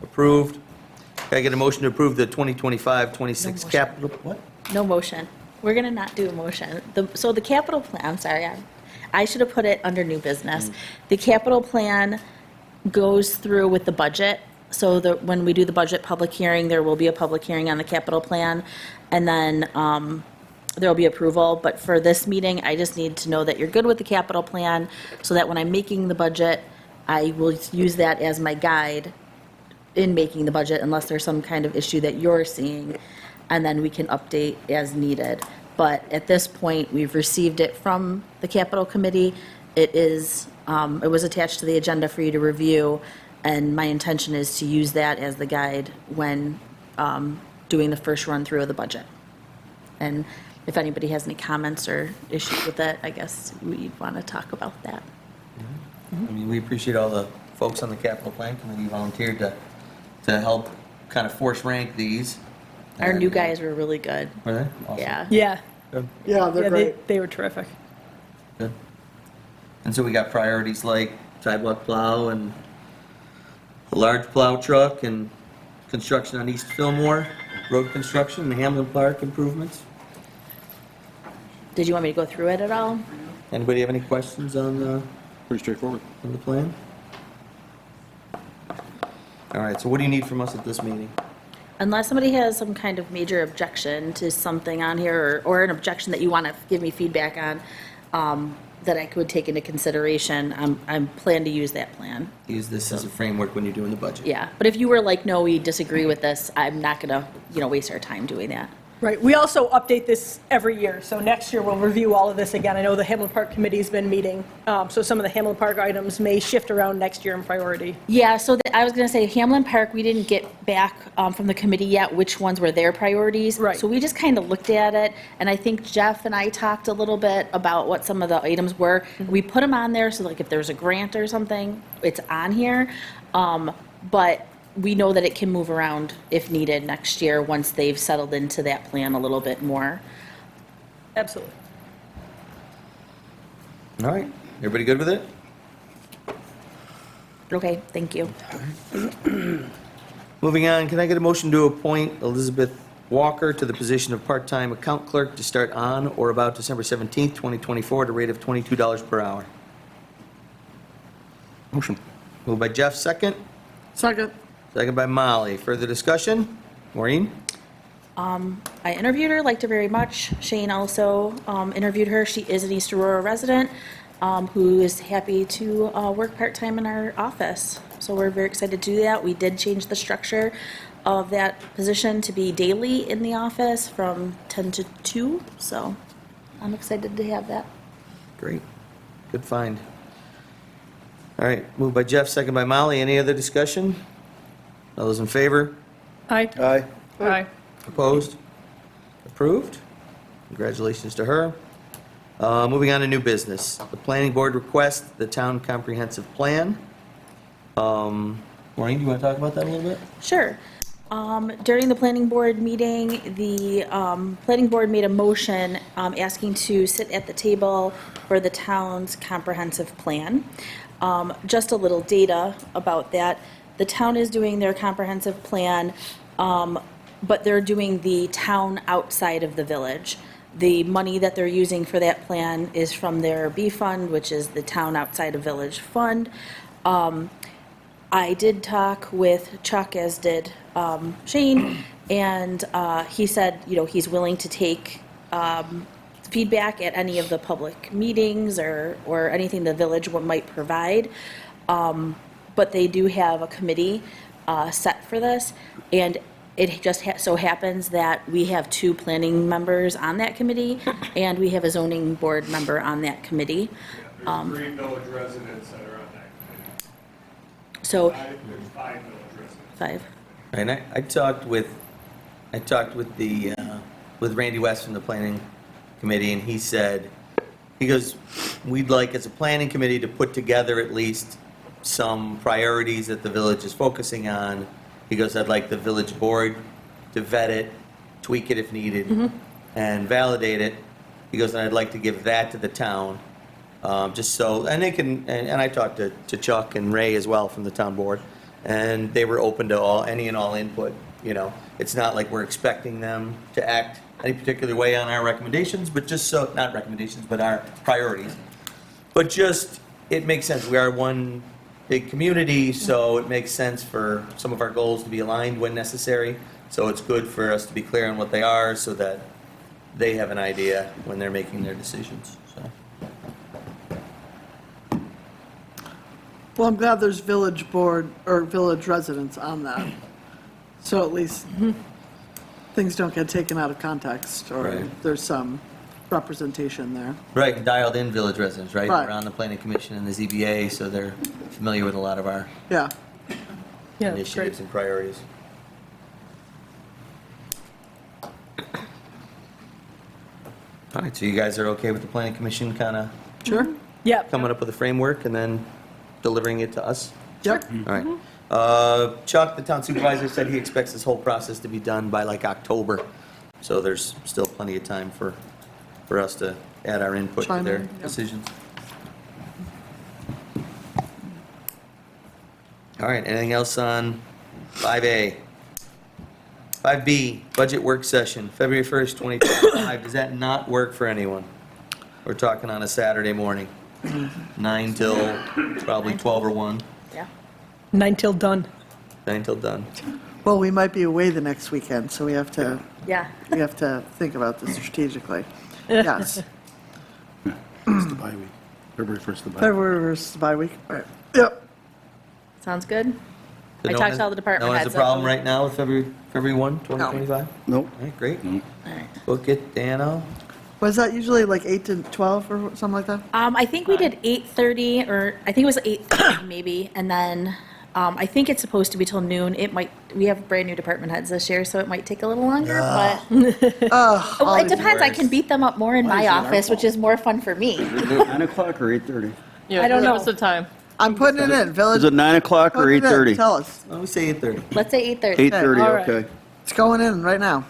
Approved? Can I get a motion to approve the 2025-26 capital? What? No motion. We're gonna not do a motion. So the capital plan, I'm sorry, I should have put it under new business. The capital plan goes through with the budget. So when we do the budget public hearing, there will be a public hearing on the capital plan. And then, there'll be approval. But for this meeting, I just need to know that you're good with the capital plan so that when I'm making the budget, I will use that as my guide in making the budget unless there's some kind of issue that you're seeing, and then we can update as needed. But at this point, we've received it from the capital committee. It was attached to the agenda for you to review, and my intention is to use that as the guide when doing the first run through of the budget. And if anybody has any comments or issues with it, I guess we'd want to talk about that. I mean, we appreciate all the folks on the capital plan committee who volunteered to help kind of force rank these. Our new guys were really good. Were they? Awesome. Yeah. Yeah. Good. Yeah, they're great. They were terrific. Good. And so we got priorities like sidewalk plow and a large plow truck and construction on East Fillmore, road construction, and Hamlin Park improvements. Did you want me to go through it at all? Anybody have any questions on Pretty straightforward. the plan? All right, so what do you need from us at this meeting? Unless somebody has some kind of major objection to something on here, or an objection that you want to give me feedback on, that I could take into consideration, I'm plan to use that plan. Use this as a framework when you're doing the budget. Yeah, but if you were like, no, we disagree with this, I'm not gonna, waste our time doing that. Right, we also update this every year, so next year we'll review all of this again. I know the Hamlin Park Committee's been meeting, so some of the Hamlin Park items may shift around next year in priority. Yeah, so I was gonna say Hamlin Park, we didn't get back from the committee yet which ones were their priorities. Right. So we just kind of looked at it, and I think Jeff and I talked a little bit about what some of the items were. We put them on there, so like if there's a grant or something, it's on here. But we know that it can move around if needed next year, once they've settled into that plan a little bit more. Absolutely. All right, everybody good with it? Okay, thank you. Moving on, can I get a motion to appoint Elizabeth Walker to the position of part-time account clerk to start on or about December 17th, 2024, at a rate of $22 per hour? Motion. Moved by Jeff, second. Second. Second by Molly. Further discussion? Maureen? I interviewed her, liked her very much. Shane also interviewed her. She is an East Aurora resident who is happy to work part-time in our office. So we're very excited to do that. We did change the structure of that position to be daily in the office from 10 to 2. So I'm excited to have that. Great. Good find. All right, moved by Jeff, second by Molly. Any other discussion? All those in favor? Aye. Aye. Aye. Opposed? Approved? Congratulations to her. Moving on to new business. The planning board requests the town comprehensive plan. Maureen, do you want to talk about that a little bit? Sure. During the planning board meeting, the planning board made a motion asking to sit at the table for the town's comprehensive plan. Just a little data about that. The town is doing their comprehensive plan, but they're doing the town outside of the village. The money that they're using for that plan is from their B fund, which is the town outside of village fund. I did talk with Chuck, as did Shane, and he said, he's willing to take feedback at any of the public meetings or anything the village might provide. But they do have a committee set for this, and it just so happens that we have 2 planning members on that committee, and we have a zoning board member on that committee. There's 3 village residents that are on that committee. So, There's 5 village residents. 5. And I talked with Randy West from the planning committee, and he said, we'd like as a planning committee to put together at least some priorities that the village is focusing on. He goes, I'd like the village board to vet it, tweak it if needed, and validate it. He goes, and I'd like to give that to the town, just so, and they can, and I talked to Chuck and Ray as well from the town board, and they were open to any and all input. It's not like we're expecting them to act any particular way on our recommendations, but just so, not recommendations, but our priorities. But just, it makes sense. We are one big community, so it makes sense for some of our goals to be aligned when necessary. So it's good for us to be clear on what they are so that they have an idea when they're making their decisions, so. Well, I'm glad there's village board or village residents on that. So at least things don't get taken out of context, or Right. there's some representation there. Right, dialed in village residents, right? Right. They're on the planning commission and the ZBA, so they're familiar with a lot of our Yeah. Yeah, initiatives and priorities. All right, so you guys are okay with the planning commission kind of Sure? Yeah. coming up with a framework and then delivering it to us? Yep. All right. Chuck, the town supervisor, said he expects this whole process to be done by like October. So there's still plenty of time for us to add our input to Chime their in, yep. decisions. All right, anything else on 5A? 5B, budget work session, February 1st, 2025. Does that not work for anyone? We're talking on a Saturday morning, 9 till probably 12 or 1, Yeah. 9 till done. 9 till done. Well, we might be away the next weekend, so we have to Yeah. think about this strategically. Yes. It's the bye week. February 1st, the bye. February versus bye week. All right. Yep. Sounds good. So I no talked one to all the department No one has heads. a problem right now with February 1, 2025? Nope. All right, great. All right. Book it, Dano. Was that usually like 8 to 12 or something like that? I think we did 8:30, or I think it was 8:30 maybe, and then I think it's supposed to be till noon. We have brand new department heads this year, so it might take a little longer, but. Well, it depends. I can beat them up more in my office, which is more fun for me. 9 o'clock or 8:30? I don't know. What's the time? I'm putting it in, village. Is it 9 o'clock or Put it in, 8:30? Tell us. Let me say 8:30. Let's say 8:30. 8:30, All right. okay. It's going in right now.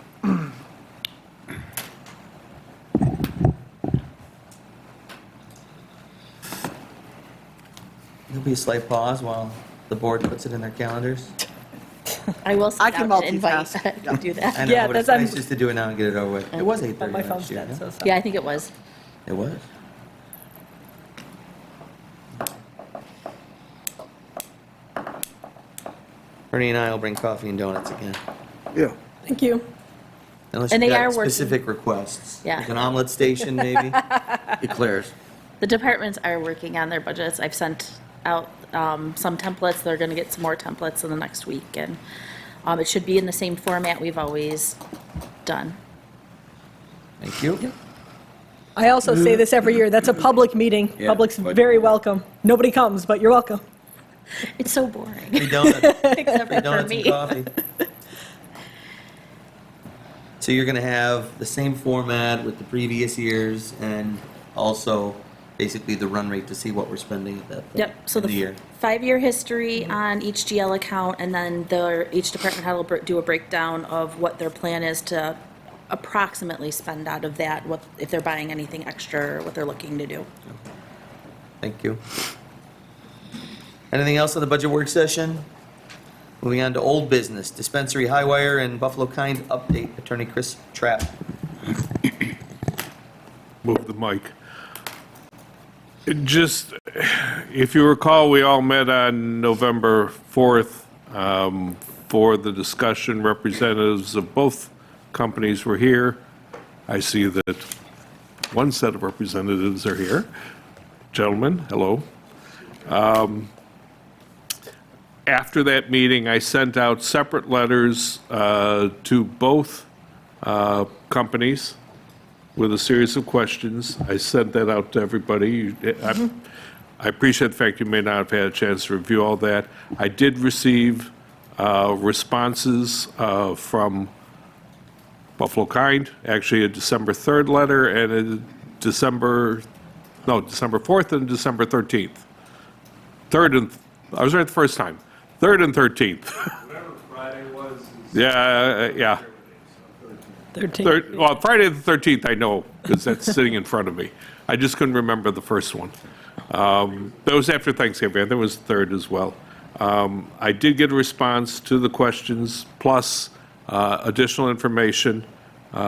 There'll be a slight pause while the board puts it in their calendars. I will I send can out an invite multitask. to do I that. know, Yeah, but it's that's- nice just to do it now and get it over with. It was 8:30 My phone's last year, dead, yeah? so. Yeah, I think it was. It was. Bernie and I will bring coffee and donuts again. Yeah. Thank you. Unless And you've they got are working. specific requests. Yeah. Like an omelet station, maybe? Eclairs. The departments are working on their budgets. I've sent out some templates. They're going to get some more templates in the next week, and it should be in the same format we've always done. Thank you. I also say this every year. That's a public meeting. Yeah, Public's but- very welcome. Nobody comes, but you're welcome. It's so boring, Free donuts. except Free for donuts and me. coffee. So you're gonna have the same format with the previous years and also basically the run rate to see what we're spending at that point Yep, so in the year. 5-year history on each GL account, and then each department head will do a breakdown of what their plan is to approximately spend out of that, what, if they're buying anything extra, or what they're looking to do. Thank you. Anything else on the budget work session? Moving on to old business, dispensary high wire and Buffalo Kind update. Attorney Chris Trapp. Move the mic. Just, if you recall, we all met on November 4th for the discussion. Representatives of both companies were here. I see that one set of representatives are here. Gentlemen, hello. After that meeting, I sent out separate letters to both companies with a series of questions. I sent that out to everybody. I appreciate the fact you may not have had a chance to review all that. I did receive responses from Buffalo Kind, actually a December 3rd letter and a December 4th and December 13th. I was right the first time. 3rd and 13th. Whatever Friday was. Yeah. 13. Well, Friday the 13th, I know, because that's sitting in front of me. I just couldn't remember the first one. That was after Thanksgiving. I think it was the 3rd as well. I did get a response to the questions, plus additional information.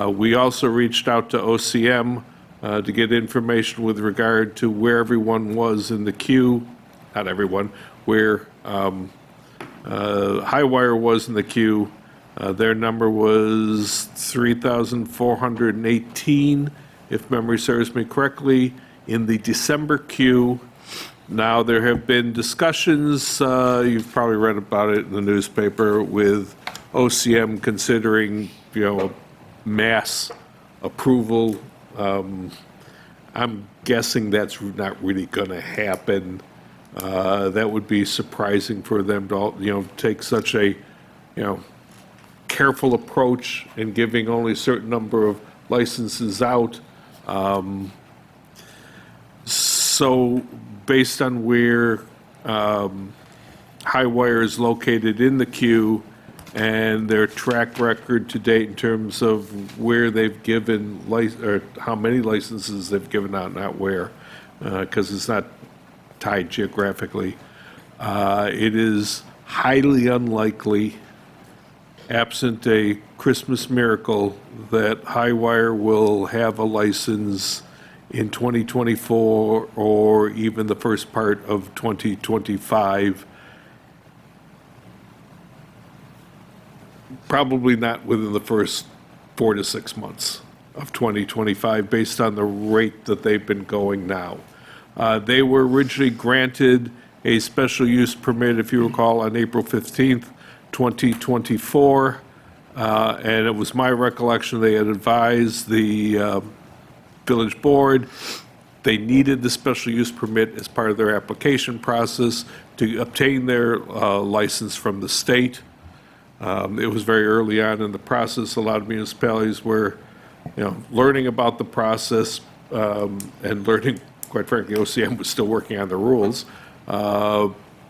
We also reached out to OCM to get information with regard to where everyone was in the queue. Not everyone, where Highwire was in the queue. Their number was 3,418, if memory serves me correctly, in the December queue. Now, there have been discussions, you've probably read about it in the newspaper, with OCM considering, mass approval. I'm guessing that's not really going to happen. That would be surprising for them to, take such a, careful approach in giving only a certain number of licenses out. So based on where Highwire is located in the queue and their track record to date in terms of where they've given, or how many licenses they've given out, not where, because it's not tied geographically, it is highly unlikely, absent a Christmas miracle, that Highwire will have a license in 2024 or even the first part of 2025. Probably not within the first 4 to 6 months of 2025, based on the rate that they've been going now. They were originally granted a special use permit, if you recall, on April 15th, 2024, and it was my recollection they had advised the village board they needed the special use permit as part of their application process to obtain their license from the state. It was very early on in the process. A lot of municipalities were, learning about the process and learning, quite frankly, OCM was still working on the rules.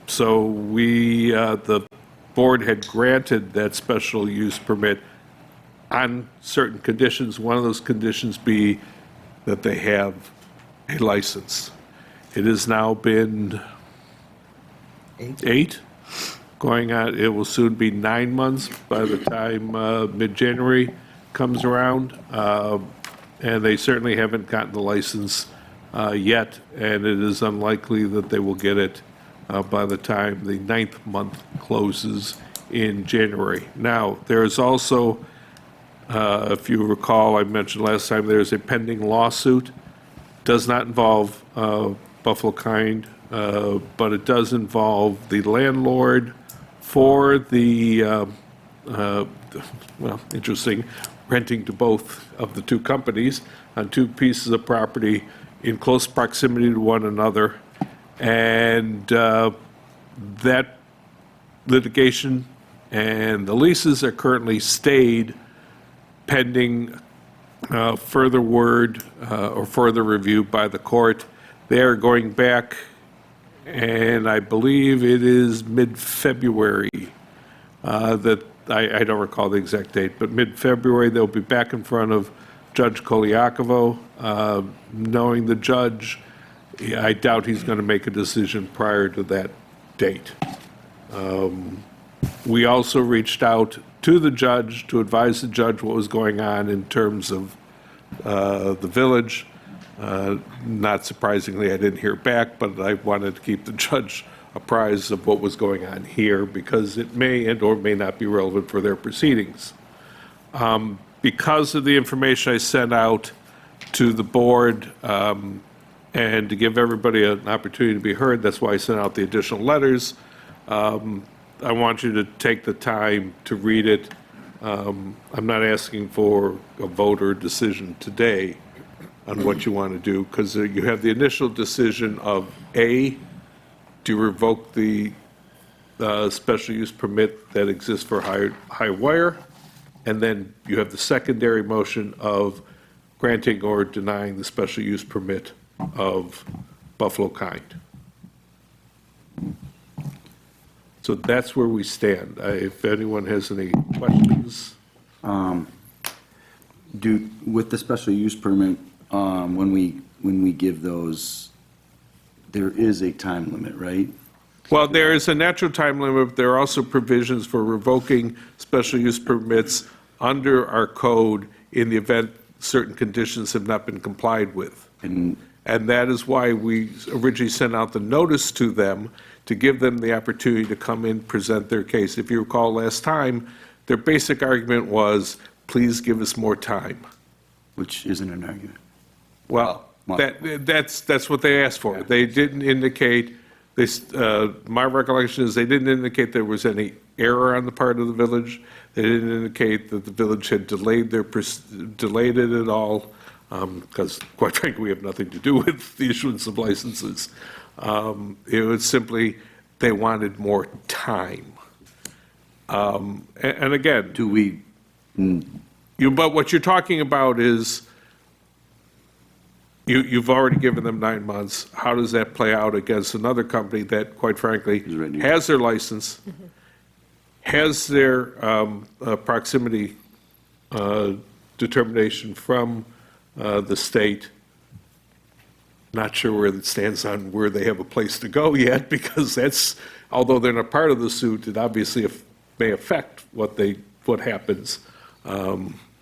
So we, the board had granted that special use permit on certain conditions. One of those conditions be that they have a license. It has now been 8 going on. It will soon be 9 months by the time mid-January comes around. And they certainly haven't gotten the license yet, and it is unlikely that they will get it by the time the 9th month closes in January. Now, there is also, if you recall, I mentioned last time, there's a pending lawsuit. Does not involve Buffalo Kind, but it does involve the landlord for the, interesting, renting to both of the two companies on 2 pieces of property in close proximity to one another. And that litigation and the leases are currently stayed pending further word or further review by the court. They are going back, and I believe it is mid-February, that, I don't recall the exact date, but mid-February, they'll be back in front of Judge Koliakovo. Knowing the judge, I doubt he's going to make a decision prior to that date. We also reached out to the judge to advise the judge what was going on in terms of the village. Not surprisingly, I didn't hear back, but I wanted to keep the judge apprised of what was going on here because it may and or may not be relevant for their proceedings. Because of the information I sent out to the board and to give everybody an opportunity to be heard, that's why I sent out the additional letters. I want you to take the time to read it. I'm not asking for a vote or decision today on what you want to do, because you have the initial decision of A, to revoke the special use permit that exists for high wire, and then you have the secondary motion of granting or denying the special use permit of Buffalo Kind. So that's where we stand. If anyone has any questions. With the special use permit, when we give those, there is a time limit, right? Well, there is a natural time limit, but there are also provisions for revoking special use permits under our code in the event certain conditions have not been complied with. And that is why we originally sent out the notice to them to give them the opportunity to come in, present their case. If you recall last time, their basic argument was, please give us more time. Which isn't an argument. Well, that's what they asked for. They didn't indicate, my recollection is they didn't indicate there was any error on the part of the village. They didn't indicate that the village had delayed it at all, because quite frankly, we have nothing to do with the issuance of licenses. It was simply, they wanted more time. And again. But what you're talking about is, you've already given them 9 months. How does that play out against another company that, quite frankly, has their license, has their proximity determination from the state? Not sure where it stands on where they have a place to go yet, because that's, although they're not part of the suit, it obviously may affect what happens.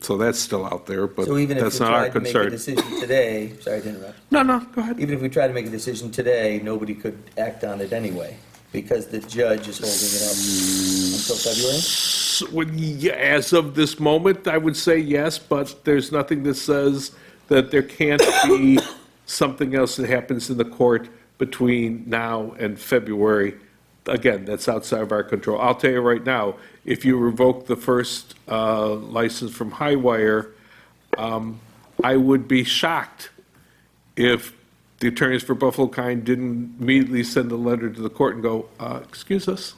So that's still out there, but So even if we that's not our tried to make a concern. decision today, sorry to interrupt. No, go ahead. Even if we tried to make a decision today, nobody could act on it anyway, because the judge is holding it up until February? As of this moment, I would say yes, but there's nothing that says that there can't be something else that happens in the court between now and February. Again, that's outside of our control. I'll tell you right now, if you revoke the first license from Highwire, I would be shocked if the attorneys for Buffalo Kind didn't immediately send a letter to the court and go, excuse us,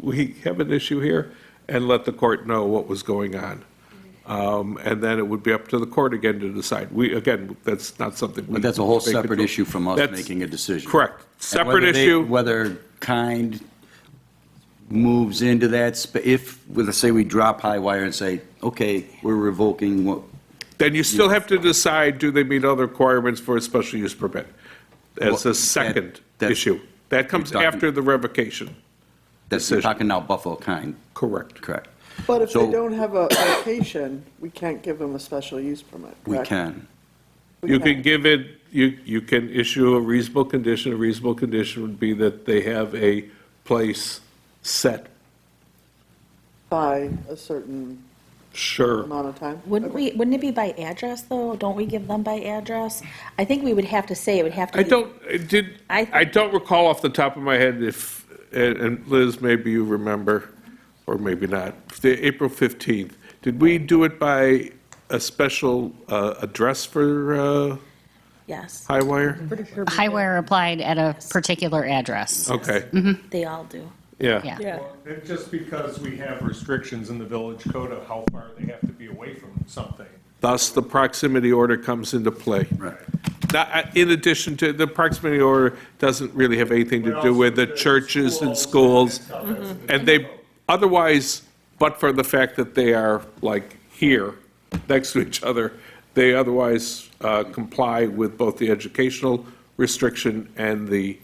we have an issue here, and let the court know what was going on. And then it would be up to the court again to decide. Again, that's not something we. But that's a whole they separate control. issue from us That's making a decision. Correct. And Separate whether issue. Whether Kind moves into that, let's say we drop high wire and say, okay, we're revoking what. Then you still have to decide, do they meet other requirements for a special use permit? As Well, a second that's- issue. That comes you're talking- after the revocation. That's, you're talking now Buffalo Kind. Correct. Correct. But if So- they don't have a location, we can't give them a special use permit, We correct? can. You can give it, you can issue a reasonable condition. A reasonable condition would be that they have a place set. By a certain Sure. amount of time? Wouldn't it be by address, though? Don't we give them by address? I think we would have to say it would have to be. I don't recall off the top of my head if, and Liz, maybe you remember, or maybe not, the April 15th, did we do it by a special address for Yes, Highwire? Highwire applied at a particular address. Okay, they all do. yeah. Yeah. Yeah. It's just because we have restrictions in the village code of how far they have to be away from something. Thus, the proximity order comes into play. Right. in addition to, the proximity order doesn't really have anything to do with the churches and schools. And they, otherwise, but for the fact that they are like here, next to each other, they otherwise comply with both the educational restriction and the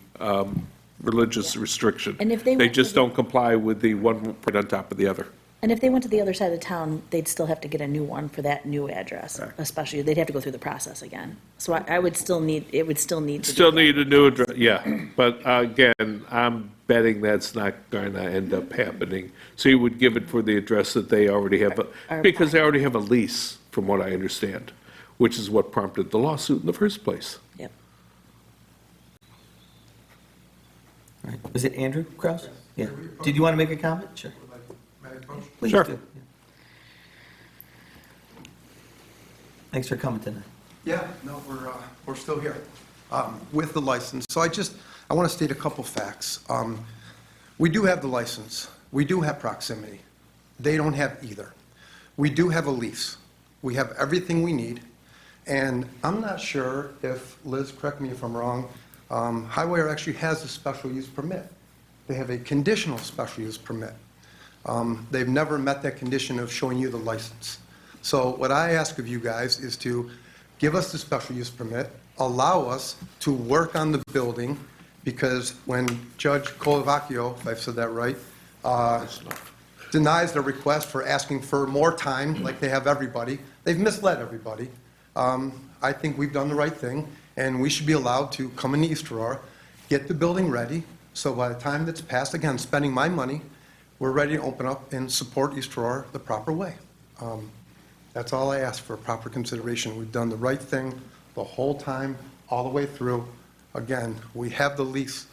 religious restriction. And if they They went to just the- don't comply with the one right on top of the other. And if they went to the other side of town, they'd still have to get a new one for that new address, especially, they'd have to go through the process again. So I would still need, it would still need to be. Still need a new address, yeah. But again, I'm betting that's not going to end up happening. So you would give it for the address that they already have, because they already have a lease, from what I understand, which is what prompted the lawsuit in the first place. Yep. All right. Was it Andrew Kraus? Yeah. Did you want to make a comment? Sure. Please Sure. do. Thanks for coming tonight. Yeah, no, we're still here with the license. So I want to state a couple facts. We do have the license. We do have proximity. They don't have either. We do have a lease. We have everything we need. And I'm not sure if, Liz, correct me if I'm wrong, Highwire actually has a special use permit. They have a conditional special use permit. They've never met that condition of showing you the license. So what I ask of you guys is to give us the special use permit, allow us to work on the building, because when Judge Colavaccio, if I've said that right, denies the request for asking for more time, like they have everybody, they've misled everybody. I think we've done the right thing, and we should be allowed to come into East Aurora, get the building ready, so by the time that's passed, again, spending my money, we're ready to open up and support East Aurora the proper way. That's all I ask for, proper consideration. We've done the right thing the whole time, all the way through. Again, we have the lease,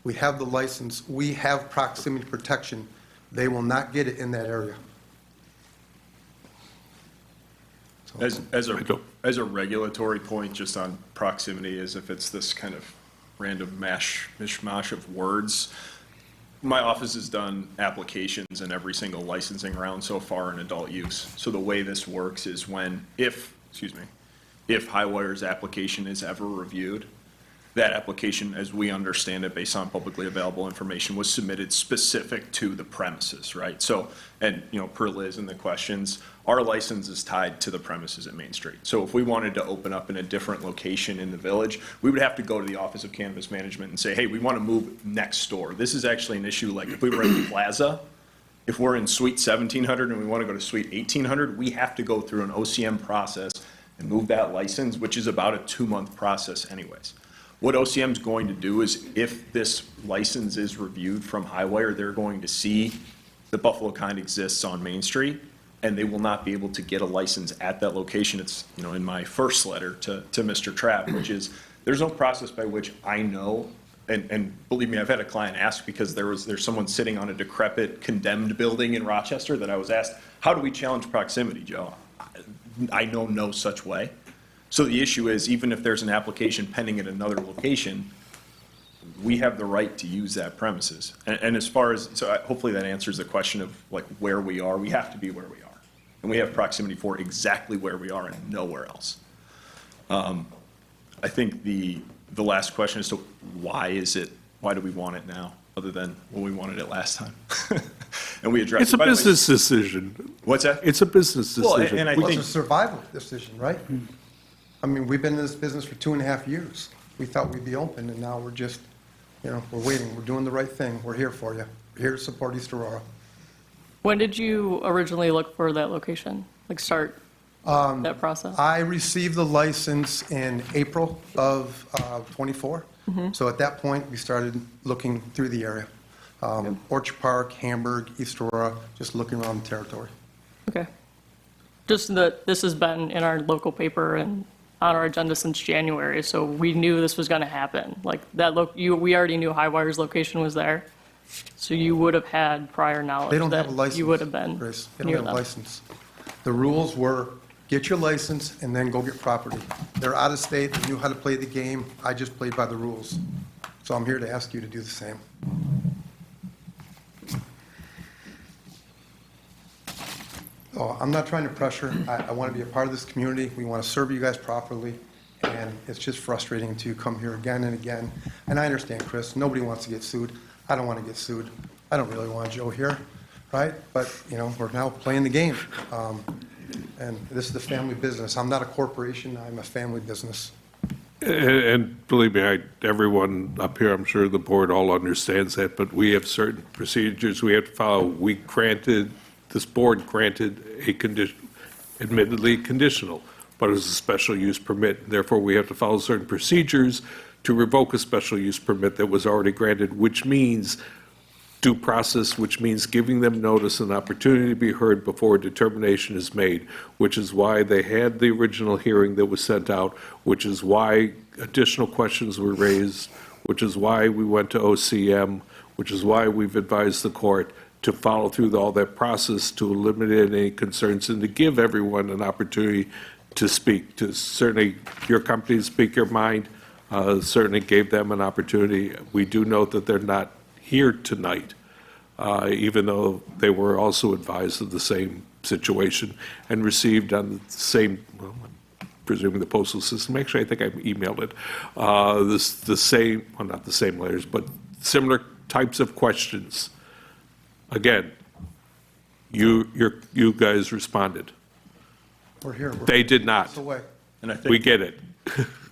we have the license, we have proximity protection. They will not get it in that area. As a regulatory point, just on proximity, as if it's this kind of random mishmash of words, my office has done applications in every single licensing round so far in adult use. So the way this works is if Highwire's application is ever reviewed, that application, as we understand it, based on publicly available information, was submitted specific to the premises, right? So, and, per Liz in the questions, our license is tied to the premises at Main Street. So if we wanted to open up in a different location in the village, we would have to go to the Office of Cannabis Management and say, hey, we want to move next door. This is actually an issue, like if we were in the plaza, if we're in Suite 1700 and we want to go to Suite 1800, we have to go through an OCM process and move that license, which is about a 2-month process anyways. What OCM is going to do is, if this license is reviewed from Highwire, they're going to see the Buffalo Kind exists on Main Street, and they will not be able to get a license at that location. It's, in my first letter to Mr. Trapp, which is, there's no process by which I know, and believe me, I've had a client ask, because there's someone sitting on a decrepit, condemned building in Rochester that I was asked, how do we challenge proximity, Joe? I know no such way. So the issue is, even if there's an application pending at another location, we have the right to use that premises. And as far as, so hopefully that answers the question of like where we are. We have to be where we are. And we have proximity for exactly where we are and nowhere else. I think the last question is, so why do we want it now, other than when we wanted it last time? And we addressed. It's a business decision. What's that? It's a business decision. Well, and I Well, think. it's a survival decision, right? I mean, we've been in this business for 2.5 years. We thought we'd be open, and now we're just, we're waiting. We're doing the right thing. We're here for you. We're here to support East Aurora. When did you originally look for that location? Like start that process? I received the license in April of '24. So at that point, we started looking through the area. Orchard Park, Hamburg, East Aurora, just looking around the territory. Okay. Just that this has been in our local paper and on our agenda since January, so we knew this was going to happen. Like that, we already knew Highwire's location was there, so you would have had prior knowledge. They don't that have a license. You would have been Grace. They near don't have a them. license. The rules were, get your license and then go get property. They're out of state, they knew how to play the game. I just played by the rules. So I'm here to ask you to do the same. Oh, I'm not trying to pressure. I want to be a part of this community. We want to serve you guys properly. and it's just frustrating to come here again and again. And I understand, Chris, nobody wants to get sued. I don't want to get sued. I don't really want Joe here, right? But, you know, we're now playing the game. And this is a family business. I'm not a corporation, I'm a family business. And believe me, everyone up here, I'm sure the board all understands that, but we have certain procedures we have to follow. This board granted a condition, admittedly conditional, but it was a special use permit. Therefore, we have to follow certain procedures to revoke a special use permit that was already granted, which means due process, which means giving them notice and opportunity to be heard before a determination is made, which is why they had the original hearing that was sent out, which is why additional questions were raised, which is why we went to OCM, which is why we've advised the court to follow through all that process to eliminate any concerns and to give everyone an opportunity to speak, to certainly your company to speak your mind, certainly gave them an opportunity. We do note that they're not here tonight, even though they were also advised of the same situation and received on the same, well, I'm presuming the postal system, actually, I think I emailed it, the same, well, not the same letters, but similar types of questions. Again, you guys responded. We're here. They did not. It's away. And I think, We get it.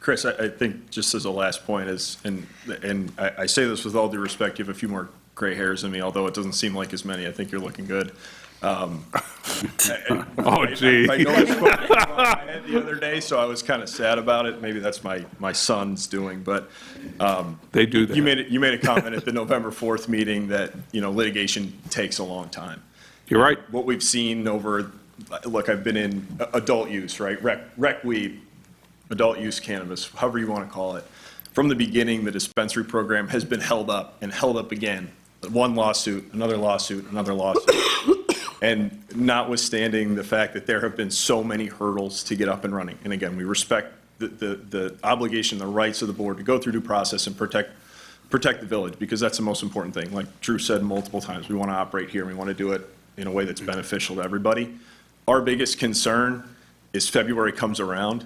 Chris, I think just as a last point is, and I say this with all due respect, you have a few more gray hairs than me, although it doesn't seem like as many. I think you're looking good. Oh, gee. I noticed what I had the other day, so I was kind of sad about it. Maybe that's my son's doing, but They do that. you made a comment at the November 4th meeting that, you know, litigation takes a long time. You're right. What we've seen over, look, I've been in adult use, right? Rec weed, adult use cannabis, however you want to call it. From the beginning, the dispensary program has been held up and held up again. One lawsuit, another lawsuit, another lawsuit. And notwithstanding the fact that there have been so many hurdles to get up and running. And again, we respect the obligation, the rights of the board to go through due process and protect the village, because that's the most important thing. Like Drew said multiple times, we want to operate here, we want to do it in a way that's beneficial to everybody. Our biggest concern is February comes around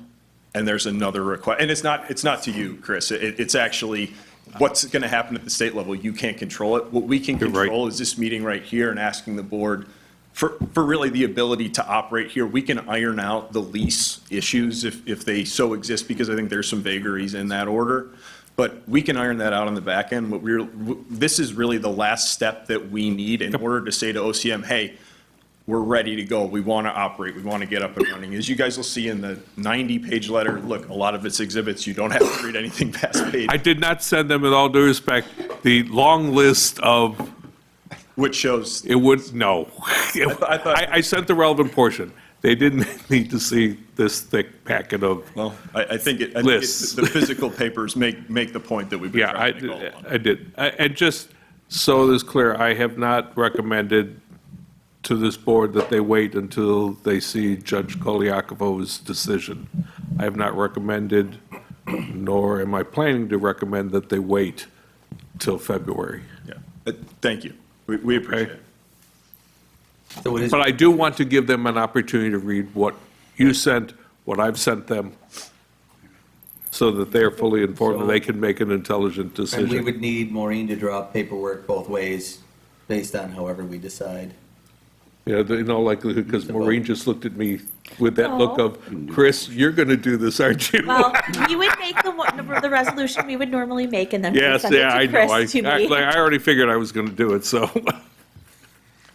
and there's another request. And it's not to you, Chris. It's actually what's going to happen at the state level. You can't control it. What we can control is this meeting right here and asking the board for really the ability to operate here. We can iron out the lease issues if they so exist, because I think there's some vagaries in that order. But we can iron that out on the back end. This is really the last step that we need in order to say to OCM, hey, we're ready to go. We want to operate. We want to get up and running. As you guys will see in the 90-page letter, look, a lot of it's exhibits. You don't have to read anything past page. I did not send them, with all due respect, the long list of. Which shows. It would, no. I sent the relevant portion. They didn't need to see this thick packet of Well, I think lists. the physical papers make the point that we've been Yeah, trying to go on. I did. And just so it is clear, I have not recommended to this board that they wait until they see Judge Kolyakovo's decision. I have not recommended, nor am I planning to recommend, that they wait till February. Yeah. Thank you. We appreciate it. So it is, But I do want to give them an opportunity to read what you sent, what I've sent them, so that they're fully informed and they can make an intelligent and we decision. would need Maureen to draw up paperwork both ways, based on however we decide. Yeah, in all likelihood, because Maureen just looked at me with that look of, Chris, you're going to do this, aren't you? Well, you would make the resolution we would normally make, and then Yes, send it yeah, I to know. Chris to me. I already figured I was going to do it, so.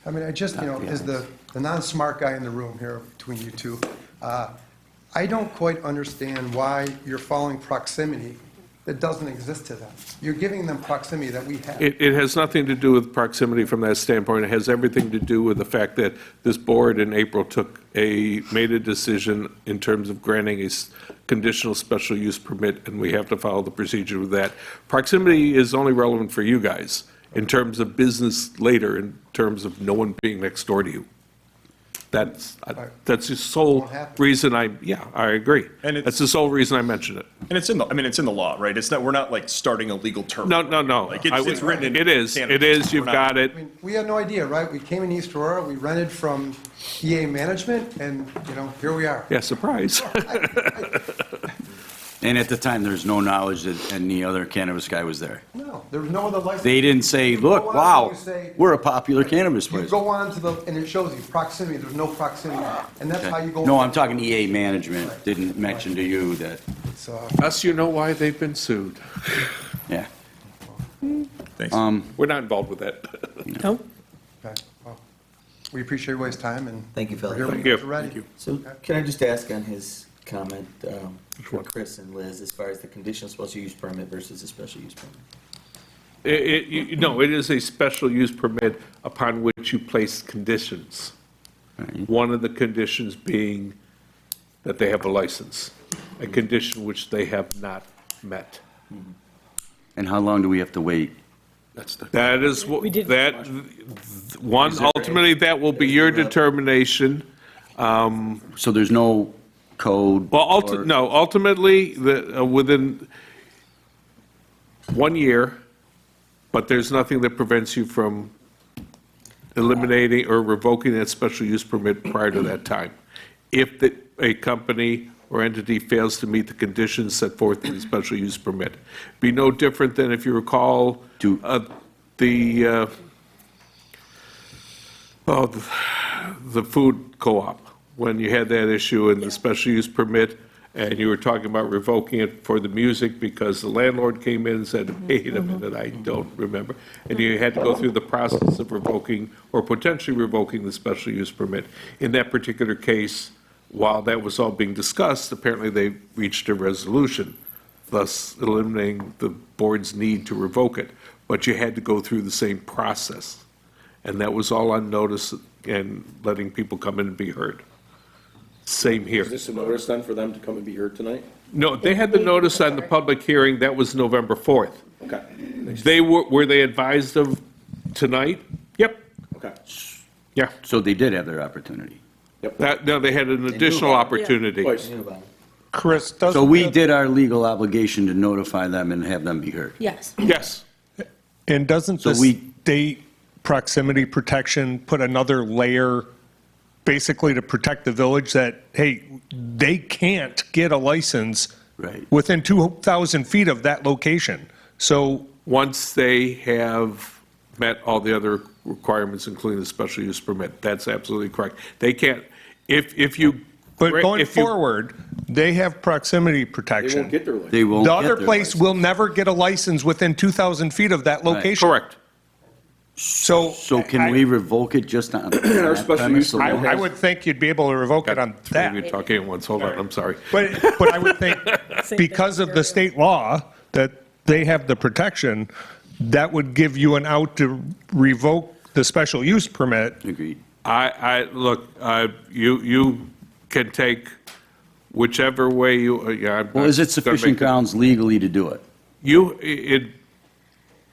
I mean, I just, you know, as the non-smart guy in the room here between you two, I don't quite understand why you're following proximity that doesn't exist to them. You're giving them proximity that we have. It has nothing to do with proximity from that standpoint. It has everything to do with the fact that this board in April made a decision in terms of granting a conditional special use permit, and we have to follow the procedure with that. Proximity is only relevant for you guys in terms of business later, in terms of no one being next door to you. That's the sole reason I agree. And that's the sole reason I mentioned it. And it's in the law, right? We're not like starting a legal term. No. Like it's written in. It is, you've got it. I mean, we had no idea, right? We came in East Aurora, we rented from EA Management, and, you know, here we are. Yeah, surprise. And at the time, there's no knowledge that any other cannabis guy was there. No, there was no other license. They didn't say, You go look, on wow, and you say- we're a popular cannabis You place. go on to the, and it shows you proximity, there's no proximity, and that's how you go. No, I'm talking EA management, didn't mention to you that, It's, Thus, you know why they've been sued. yeah. Thanks. We're not involved with that. No? okay, well, we appreciate everybody's time, and. Thank you, Phil. we're here when Thank you you. guys are ready. Thank you. So can I just ask on his comment for Chris and Liz, as far as the conditional special use permit versus a special use permit? No, it is a special use permit upon which you place conditions. One of the conditions being that they have a license, a condition which they have not met. And how long do we have to wait? That is what, We did- that, one, ultimately, that will be your determination. So there's no code? Well, or- no, ultimately, within 1 year, but there's nothing that prevents you from eliminating or revoking that special use permit prior to that time. If a company or entity fails to meet the conditions set forth in the special use permit. Be no different than, if you recall, the food co-op, when you had that issue in the special use permit, and you were talking about revoking it for the music because the landlord came in and said, wait a minute, I don't remember. And you had to go through the process of revoking or potentially revoking the special use permit. In that particular case, while that was all being discussed, apparently they reached a resolution, thus eliminating the board's need to revoke it. But you had to go through the same process. And that was all on notice and letting people come in and be heard. Same here. Is this a notice then for them to come and be heard tonight? No, they had the notice on the public hearing, that was November 4th. Okay. They were they advised of tonight? Yep, Okay. yeah. So they did have their opportunity. No, they had an additional opportunity. Twice. Chris, So doesn't, we did our legal obligation to notify them and have them be heard. Yes. Yes, and doesn't So the we- state proximity protection put another layer basically to protect the village that, hey, they can't get a license Right. within 2,000 feet of that location? So once they have met all the other requirements, including the special use permit, that's absolutely correct. They can't, if you. But going if you- forward, they have proximity They protection. won't get their license. They won't The get other their place license. will never get a license within 2,000 feet of that location. Correct. So. So can we revoke it just on? Our special use I permit I would think you'd be able to revoke it on that. We're talking at once, hold on, I'm sorry. But I would think, because of the state law, that they have the protection, that would give you an out to revoke the special use permit. Agreed. Look, you can take whichever way you, yeah. I'm Well, is not it gonna sufficient make grounds legally to do it?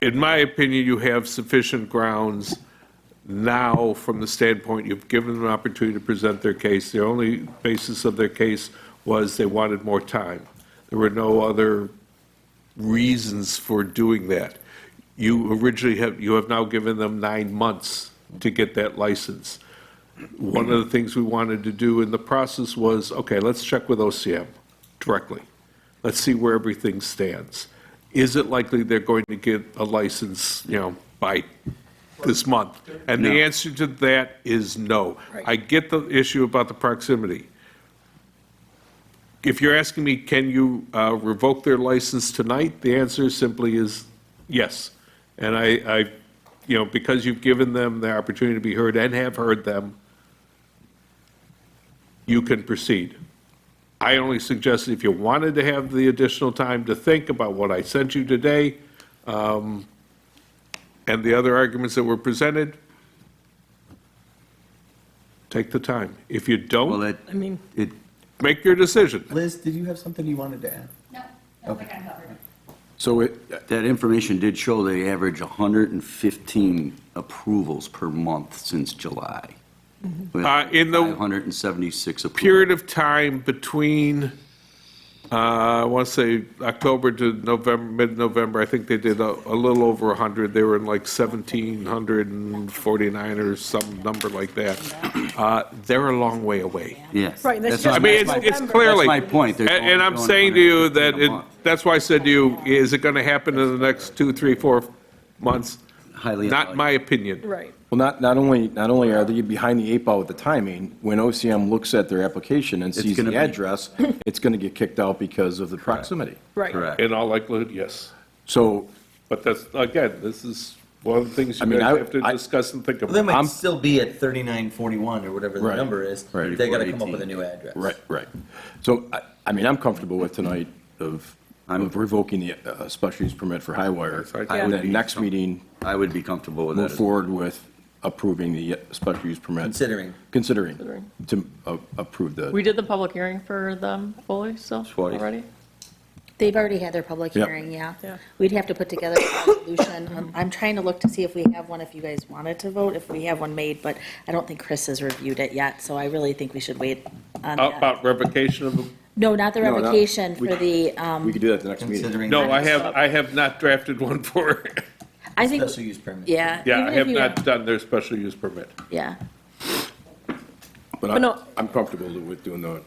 In my opinion, you have sufficient grounds now from the standpoint you've given them an opportunity to present their case. The only basis of their case was they wanted more time. There were no other reasons for doing that. You have now given them 9 months to get that license. One of the things we wanted to do in the process was, okay, let's check with OCM directly. Let's see where everything stands. Is it likely they're going to get a license, by this month? And No. the answer to that is no. I get the issue about the proximity. If you're asking me, can you revoke their license tonight? The answer simply is yes. And I, because you've given them the opportunity to be heard and have heard them, you can proceed. I only suggested if you wanted to have the additional time to think about what I sent you today, and the other arguments that were presented, take the time. If you Well, don't, I mean, make your decision. Liz, did you have something you wanted to add? No, I kind of covered it. So that information did show they average 115 approvals per month since July. With In the 576 approvals. period of time between I want to say October to November, mid-November, I think they did a little over 100. They were in like 1,749 or some number like that. They're a long way away. Yes. Right, that's That's just my- I mean, it's clearly. That's my point. They're And only I'm doing saying to you 115 that a month. that's why I said to you, is it going to happen in the next 2, 3, 4 months? Highly Not my opinion. Right. Well, not only are they behind the eight ball with the timing, when OCM looks at their application and sees gonna the be- address, it's going to get kicked out because of the proximity. Right. Correct. In all likelihood, yes. So, But that's, again, this is one of the things you I mean, guys have to I- discuss and think Well, they about. might still be at 3941 or whatever the Right. number is. Right. They got to come up with a new address. right. So, I mean, I'm comfortable with tonight of revoking the special use permit for Highwire. I And would then be next meeting, I would be comfortable with move that. forward with approving the special use permit. Considering to approve the. We did the public hearing for them fully, so, Twice. already? They've already had their public Yep. hearing, yeah. Yeah. We'd have to put together a resolution. I'm trying to look to see if we have one, if you guys wanted to vote, if we have one made, but I don't think Chris has reviewed it yet, so I really think we should wait on that. About revocation of the. No, not the No, not- revocation we- for the, We could do that at the next meeting. Considering. No, I have not drafted one for, I think, Special use permit. yeah. yeah, even I if have you- not done their special use permit. Yeah. But no- I'm comfortable with doing the,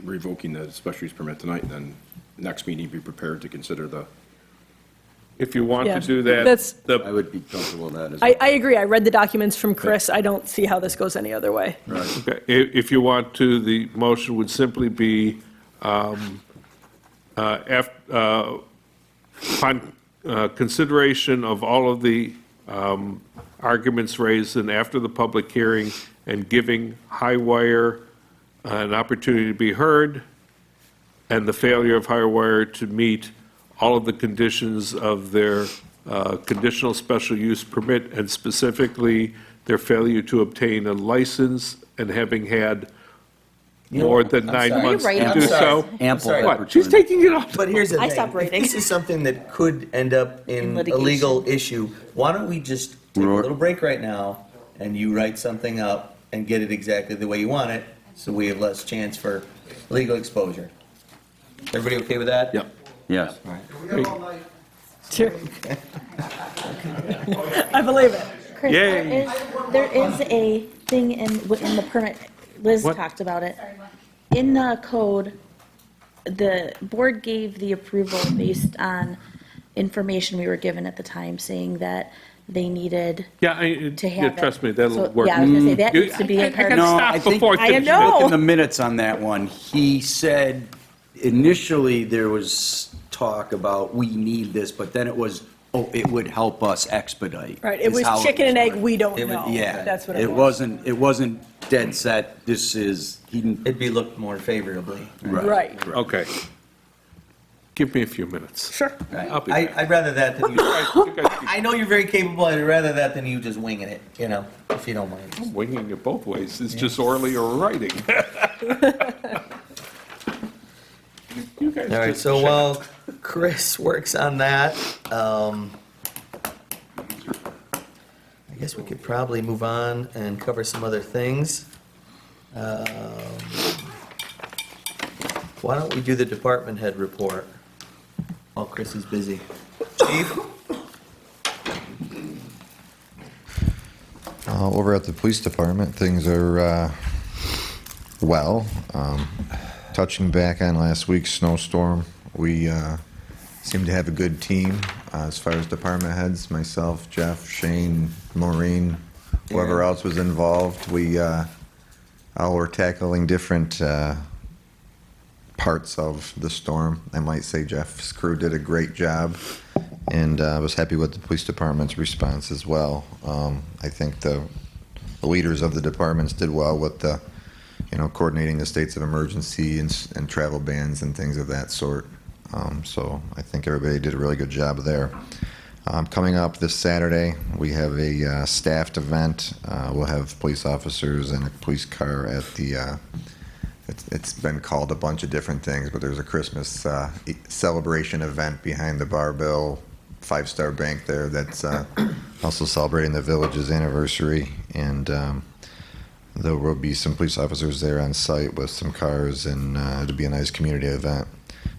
revoking the special use permit tonight, and then next meeting, be prepared to consider the. If you want Yeah, to do that, that's- I the, would be comfortable with that as well. I agree. I read the documents from Chris. I don't see how this goes any other way. okay, if you want to, the motion would simply be, upon consideration of all of the arguments raised and after the public hearing and giving Highwire an opportunity to be heard, and the failure of Highwire to meet all of the conditions of their conditional special use permit, and specifically their failure to obtain a license and having had more than I'm 9 sorry. months You're to right. do I'm so. Ample sorry. What? She's opportunity. taking it off. But here's the I thing. stopped writing. If this is something that could end up in a litigation. legal issue, why don't we just take a little break right now and you write something up and get it exactly the way you want it, so we have less chance for legal exposure. Everybody okay with that? Yep. Yes. Sure. I believe it. Chris, Yay. there is a thing in the permit, Liz What? talked about it. In the code, the board gave the approval based on information we were given at the time, saying that they needed Yeah, to have it. trust me, that'll So, work. Yeah, I was gonna say, that You- needs to be I in part gotta of. No, stop I think- before I things- know. Look in the minutes on that one. He said initially there was talk about we need this, but then it was, oh, it would help us expedite. Right, it is was how chicken and was egg, worded. we don't It would- know. Yeah. That's what It it was. wasn't dead set, this is, he didn't. It'd be looked more favorably. Right. Okay. Give me a few minutes. Sure. I'll be back. I'd rather that than you, You guys keep I know you're very capable, I'd rather that than you just winging it, you know, if you don't mind. winging it both ways. It's just orally or writing. You guys All right, just so check. while Chris works on that, I guess we could probably move on and cover some other things. Why don't we do the department head report while Chris is busy? Chief? Over at the police department, things are well. Touching back on last week's snowstorm, we seem to have a good team as far as department heads, myself, Jeff, Shane, Maureen, whoever else was involved. We all were tackling different parts of the storm. I might say Jeff's crew did a great job, and I was happy with the police department's response as well. I think the leaders of the departments did well with the, coordinating the states of emergency and travel bans and things of that sort. So I think everybody did a really good job there. Coming up this Saturday, we have a staffed event. We'll have police officers and a police car at the, it's been called a bunch of different things, but there's a Christmas celebration event behind the Barbell 5-Star Bank there that's also celebrating the village's anniversary. And There will be some police officers there on site with some cars, and it'll be a nice community event.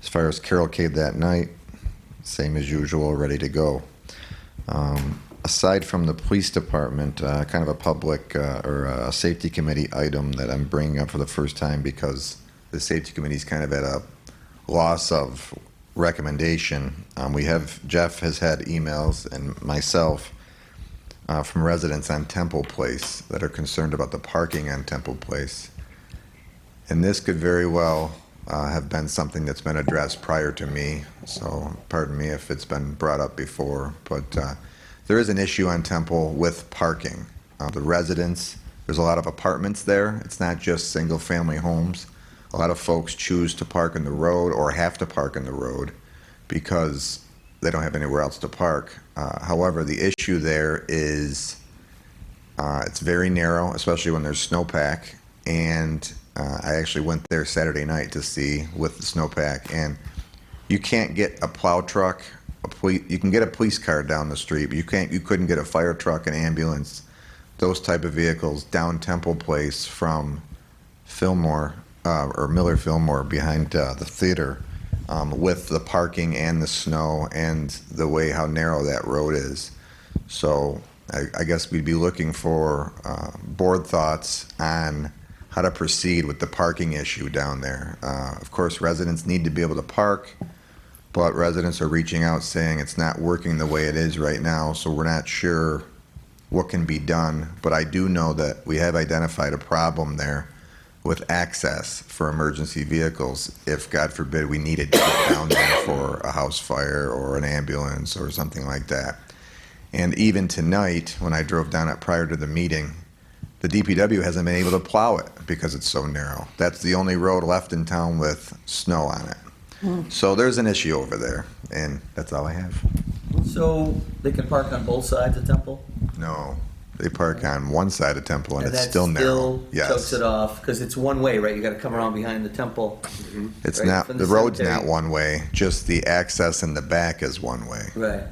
As far as cavalcade that night, same as usual, ready to go. Aside from the police department, kind of a public or a safety committee item that I'm bringing up for the first time because the safety committee is kind of at a loss of recommendation. Jeff has had emails, and myself, from residents on Temple Place that are concerned about the parking on Temple Place. And this could very well have been something that's been addressed prior to me, so pardon me if it's been brought up before, but there is an issue on Temple with parking. The residents, there's a lot of apartments there. It's not just single-family homes. A lot of folks choose to park in the road or have to park in the road because they don't have anywhere else to park. However, the issue there is it's very narrow, especially when there's snowpack. And I actually went there Saturday night to see with the snowpack, and you can't get a plow truck. You can get a police car down the street, but you couldn't get a fire truck, an ambulance, those type of vehicles down Temple Place from Fillmore or Miller Fillmore behind the theater. With the parking and the snow and the way how narrow that road is. So I guess we'd be looking for board thoughts on how to proceed with the parking issue down there. Of course, residents need to be able to park, but residents are reaching out saying it's not working the way it is right now, so we're not sure what can be done. But I do know that we have identified a problem there with access for emergency vehicles if, God forbid, we needed to get down there for a house fire or an ambulance or something like that. And even tonight, when I drove down it prior to the meeting, the DPW hasn't been able to plow it because it's so narrow. That's the only road left in town with snow on it. So there's an issue over there, and that's all I have. So they can park on both sides of Temple? No, they park on one side of Temple, and it's that still narrow. Yes. chokes it off, because it's one way, right? You got to come around behind the temple. It's right, not, from the road's cemetery. not one way, just the access in the back is one way. Right.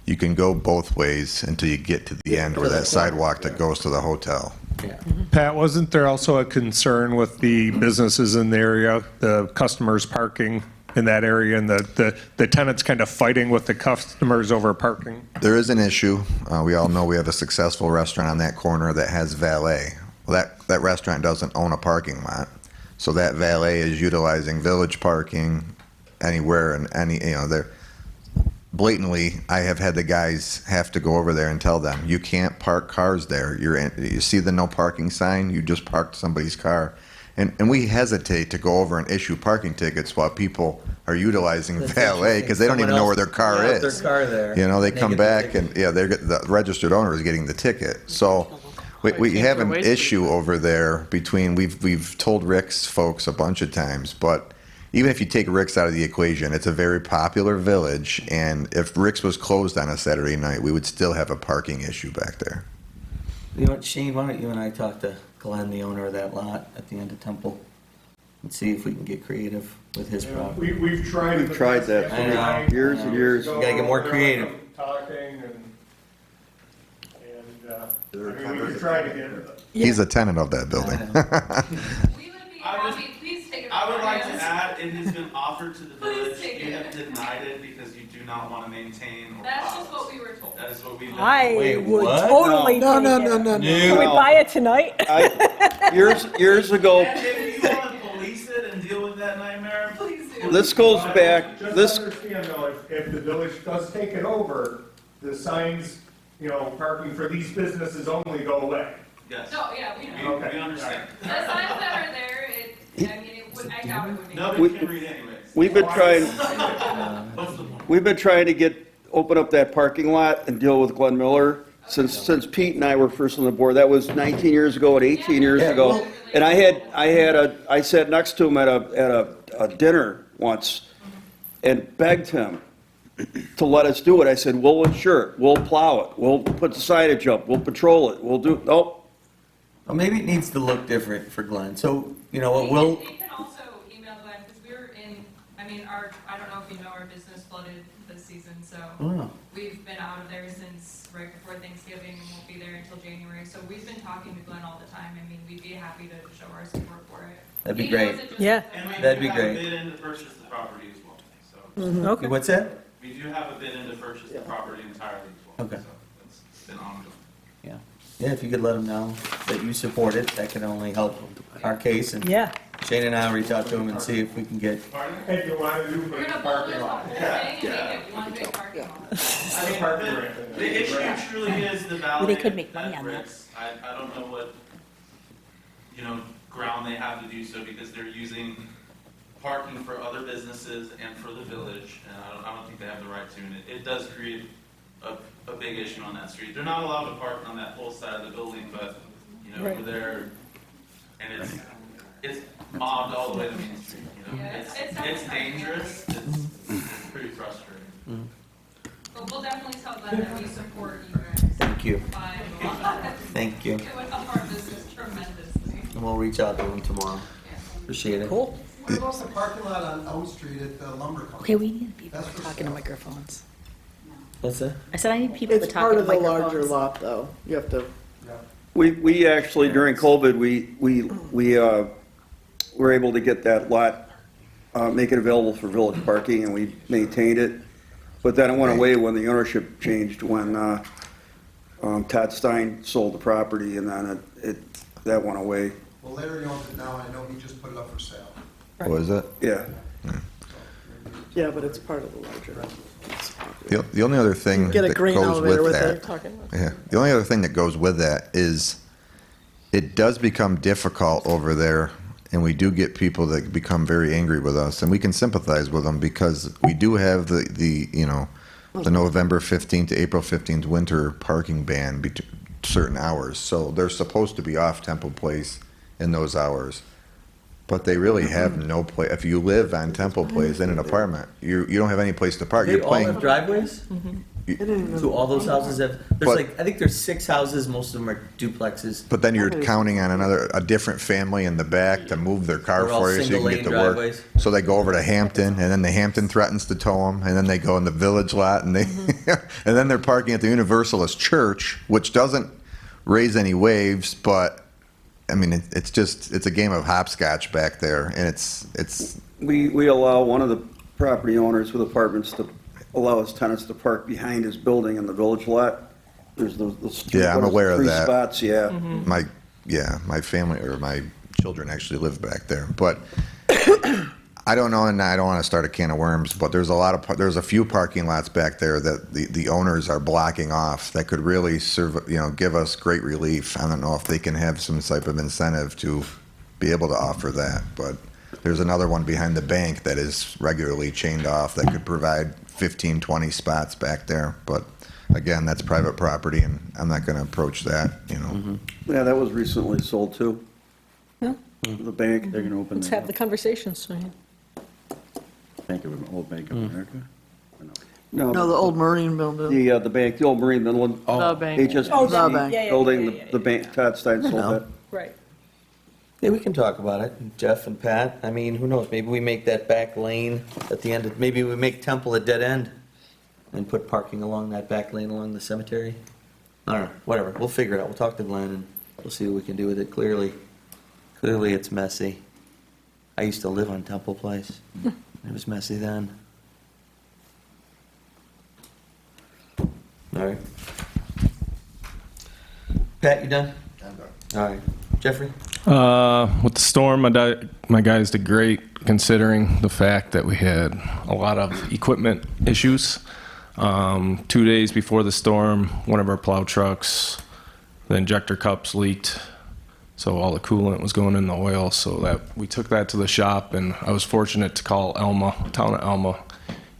You can go both ways until you get to the end, or that sidewalk that goes to the hotel. Yeah. Pat, wasn't there also a concern with the businesses in the area, the customers parking in that area, and the tenants kind of fighting with the customers over parking? There is an issue. We all know we have a successful restaurant on that corner that has valet. Well, that restaurant doesn't own a parking lot, so that valet is utilizing village parking anywhere and they're blatantly. I have had the guys have to go over there and tell them, you can't park cars there. You see the no parking sign, you just parked somebody's car. And we hesitate to go over and issue parking tickets while people are utilizing That's valet because they don't interesting. even know where Someone their car else is. left their car there, You know, they and they come get the back ticket. and the registered owner is getting the ticket. So we have an issue over there between, we've told Rick's folks a bunch of times, but even if you take Rick's out of the equation, it's a very popular village, and if Rick's was closed on a Saturday night, we would still have a parking issue back there. You know what, Shane, why don't you and I talk to Glenn, the owner of that lot at the end of Temple, and see if we can get creative with his property. We've tried. We've tried that I know. for years and years. You gotta get more creative. Talking we tried to get. He's a tenant of that building. We would be happy, please take it. I would like to add, it has been offered to the village, you have denied it because you do not want to maintain or. That's just what we were told. That is what we know. I Wait, would what? totally No, take no, it. no, no, no. Can we buy it tonight? Years ago, And if you want to police it and deal with that nightmare, please do. this goes back, Just understand though, if the village does take it over, the signs, parking for these businesses only go away. Yes. No, yeah, we know. We understand. The signs that are there, I doubt it would be. Nobody can read anyways. we've been trying, What's the point? we've been trying to open up that parking lot and deal with Glenn Miller since Pete and I were first on the board. That was 19 years ago and 18 years ago. And I sat next to him at a dinner once and begged him to let us do it. I said, we'll insure it, we'll plow it, we'll put the signage up, we'll patrol it, we'll do, nope. Well, maybe it needs to look different for Glenn. So, you know what, we'll, They can also email Glenn, because we're in, mean, I don't know if you know, our business flooded this season, so Oh. we've been out of there since right before Thanksgiving and won't be there until January. So we've been talking to Glenn all the time. I mean, we'd be happy to show our support for it. That'd be He knows great. it just- Yeah. And we That'd do be have a great. bid in to purchase the property as well, so. Okay. What's that? We do have a bid in to purchase the property entirely as well. Okay. So it's been ongoing. Yeah. Yeah, if you could let them know that you support it, that can only help our case. And Yeah. Shane and I will reach out to him and see if we can get, If you want to do We're gonna bulldoze the whole thing and make it one big parking lot. I mean, the issue truly is the Well, valley they could make money that on that. bricks. I don't know what, ground they have to do so because they're using parking for other businesses and for the village, and I don't think they have the right to, and it does create a big issue on that street. They're not allowed to park on that whole side of the building, but, Right. over there, and it's mobbed all the way to Main Street, Yeah, It's it's dangerous, it's pretty frustrating. But we'll definitely tell them that we support you guys. thank you, By thank you. it would help our business tremendously. And we'll reach out to him tomorrow. Appreciate it. Cool. What about the parking lot on Elm Street at the lumber company? Okay, we need people That's for talking to sale. microphones. What's that? I said I need people to It's talk part to of the larger microphones. lot, though. You have to, We actually, during COVID, we were able to get that lot, make it available for village parking, and we maintained it. But then it went away when the ownership changed, when Todd Stein sold the property, and then that went away. Well, Larry owns it now, and I know he just put it up for sale. What is it? Yeah. yeah, but it's part of the larger. The only other thing Get a that grain goes elevator with with that, it. Talking about. yeah, the only other thing that goes with that is it does become difficult over there, and we do get people that become very angry with us, and we can sympathize with them because we do have the November 15th to April 15th winter parking ban certain hours. So they're supposed to be off Temple Place in those hours. But they really have no place. If you live on Temple Place in an apartment, you don't have any place to park. They You're all playing. have driveways? So all those houses have, But- I think there's 6 houses, most of them are duplexes. But then you're counting on a different family in the back to move their car They're all for you so you can single-lane get to work. driveways. So they go over to Hampton, and then the Hampton threatens to tow them, and then they go in the village lot, and they, and then they're parking at the Universalist Church, which doesn't raise any waves, but, I mean, it's a game of hopscotch back there, and it's, We allow one of the property owners with apartments to allow his tenants to park behind his building in the village lot. There's those Yeah, I'm aware of 3 that. spots, yeah. my family, or my children actually live back there, but I don't know, and I don't want to start a can of worms, but there's a few parking lots back there that the owners are blocking off that could really serve, give us great relief. I don't know if they can have some type of incentive to be able to offer that, but there's another one behind the bank that is regularly chained off that could provide 15, 20 spots back there, but again, that's private property, and I'm not going to approach that, Yeah, that was recently sold too. Yeah. The bank, they're gonna open Let's have the conversations, Sonia. Bank of, Old Bank of America? No, the old Marine building. The bank, the old Marine, the one. The bank. Oh, the HSBC bank. Yeah, yeah, building, yeah, yeah, the bank, Todd Stein sold No. that. Right. Yeah, we can talk about it, Jeff and Pat. I mean, who knows, maybe we make that back lane at the end, maybe we make Temple a dead end and put parking along that back lane along the cemetery. I don't know, whatever, we'll figure it out. We'll talk to Glenn and we'll see what we can do with it. Clearly it's messy. I used to live on Temple Place. It was messy then. All right. Pat, you done? I'm done. All right. Jeffrey? With the storm, my guys did great considering the fact that we had a lot of equipment issues. 2 days before the storm, one of our plow trucks, the injector cups leaked, so all the coolant was going in the oil. So that we took that to the shop, and I was fortunate to call town of Elma,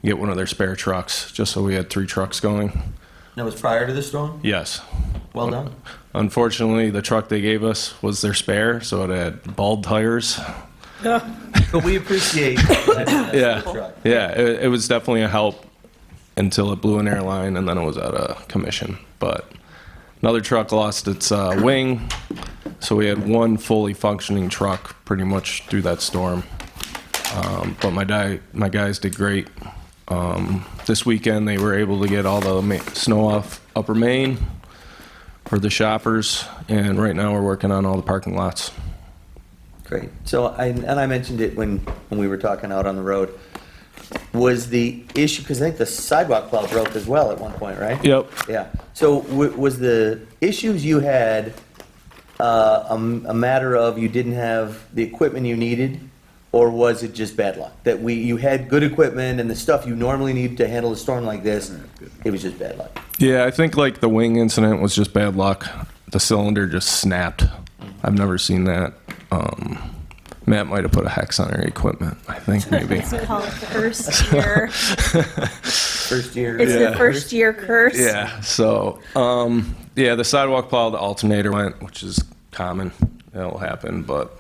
get one of their spare trucks, just so we had 3 trucks going. That was prior to the storm? Yes. Well done. Unfortunately, the truck they gave us was their spare, so it had bald tires. But we appreciate that. Yeah, it was definitely a help until it blew an airline, and then it was out of commission. But another truck lost its wing, so we had one fully functioning truck pretty much through that storm. But my guys did great. This weekend, they were able to get all the snow off Upper Main for the shoppers, and right now we're working on all the parking lots. Great. So, I mentioned it when we were talking out on the road, was the issue, because I think the sidewalk plow broke as well at one point, right? Yep. Yeah. So was the issues you had a matter of you didn't have the equipment you needed, or was it just bad luck? That you had good equipment and the stuff you normally need to handle a storm like this, it was just bad luck? Yeah, I think like the wing incident was just bad luck. The cylinder just snapped. I've never seen that. Matt might have put a hex on our equipment, I think, maybe. It's called first year. First year. It's the first year curse. Yeah, so, yeah, the sidewalk plow, the alternator went, which is common. That'll happen, but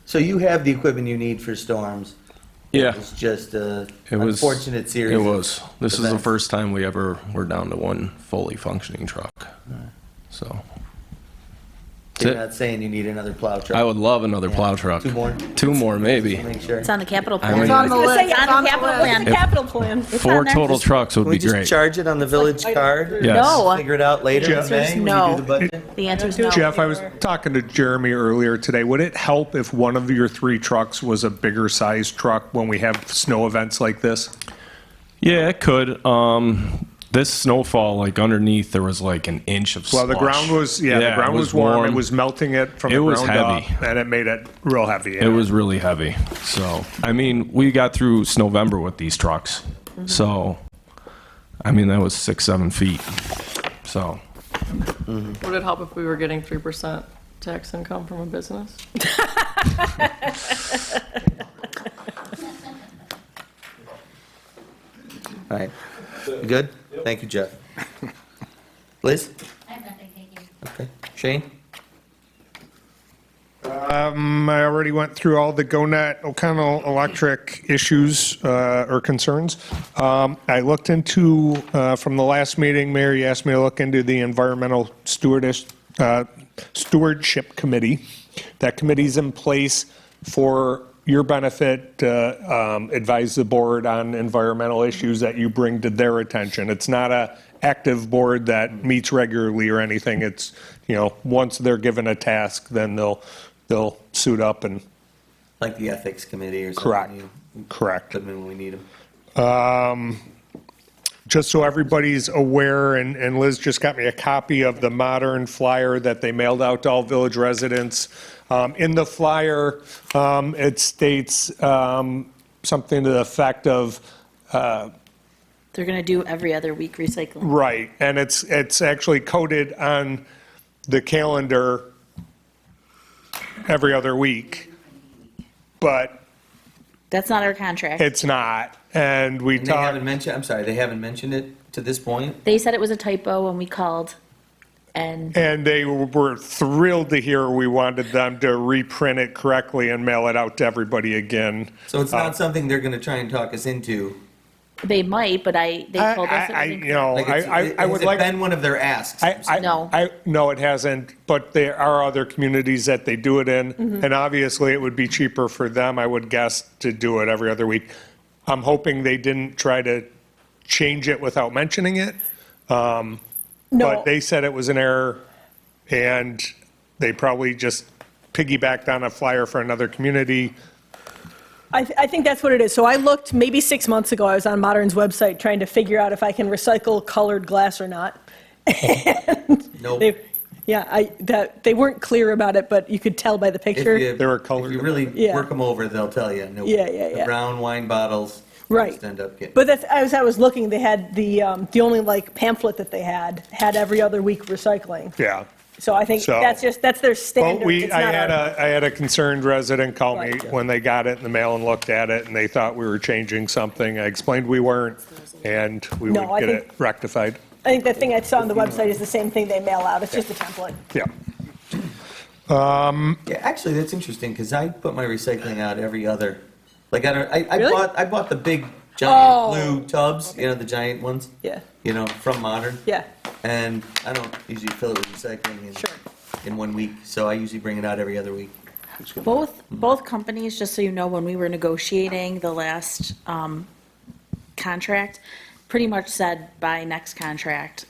So you have the equipment you need for storms? yeah. It's just a It was unfortunate series. It was. This is the events. first time we ever were down to one fully functioning truck. So You're that's it. not saying you need another plow truck? I would love another Yeah. plow truck. 2 more? Two more, maybe. Make sure. It's on the capital I plan. mean- It's on the list. It's on the capital plan. The capital plan. It's Four on there. total trucks would Can we be just great. charge it on the village card? Yes. No. Figure it out later Jeff. in May when No. you do the budget? The answer is no. Jeff, I was talking to Jeremy earlier today. Would it help if one of your 3 trucks was a bigger size truck when we have snow events like this? Yeah, it could. This snowfall, like underneath, there was like an inch of Well, slush. the ground was, the it ground was warm. It was melting it from It the was ground heavy. up, and it made it real heavy. It was really heavy. So, I mean, we got through November with these trucks. So, I mean, that was 6-7 feet. So, Would it help if we were getting 3% tax income from a business? All right. You good? Thank you, Jeff. Liz? I have nothing, thank you. Okay. Shane? I already went through all the GoNet O'Connell Electric issues or concerns. I looked into, from the last meeting, Mayor, you asked me to look into the Environmental Stewardship Committee. That committee's in place for your benefit, advise the board on environmental issues that you bring to their attention. It's not a active board that meets regularly or anything. It's, once they're given a task, then they'll suit up and. Like the ethics committee or something? Correct. Correct. Put them in when we need them. Just so everybody's aware, and Liz just got me a copy of the modern flyer that they mailed out to all village residents. In the flyer, it states something to the effect of, They're going to do every other week recycling. right, and it's actually coded on the calendar every other week, but That's not our contract. it's not. And we And they talked. haven't mentioned, I'm sorry, they haven't mentioned it to this point? They said it was a typo when we called, and And they were thrilled to hear we wanted them to reprint it correctly and mail it out to everybody again. So it's not something they're going to try and talk us into? they might, but they told us it was incorrect. I would like. Has it been one of their asks? No. No, it hasn't, but there are other communities that they do it in, and obviously it would be cheaper for them, I would guess, to do it every other week. I'm hoping they didn't try to change it without mentioning it. No. But they said it was an error, and they probably just piggybacked on a flyer for another community. I think that's what it is. So I looked maybe 6 months ago. I was on Modern's website trying to figure out if I can recycle colored glass or not. Nope. They weren't clear about it, but you could tell by the picture. If you really Yeah. work them over, they'll tell you. No, Yeah. The brown wine bottles Right. just end up getting. But that's, as I was looking, they had the only pamphlet that they had every other week recycling. Yeah. So I think So- that's their standard. Well, It's I not our- had a concerned resident call me Right. when they got it in the mail and looked at it, and they thought we were changing something. I explained we weren't, and we No, I would get think- it rectified. I think the thing I saw on the website is the same thing they mail out. It's just a template. Yeah. Yeah, actually, that's interesting, because I put my recycling out every other, I Really? bought the big Oh. giant blue tubs, the giant ones. Yeah. From Modern. Yeah. And I don't usually fill it with recycling in 1 week, so I usually bring it out every other week. Both companies, just so you know, when we were negotiating the last contract, pretty much said by next contract,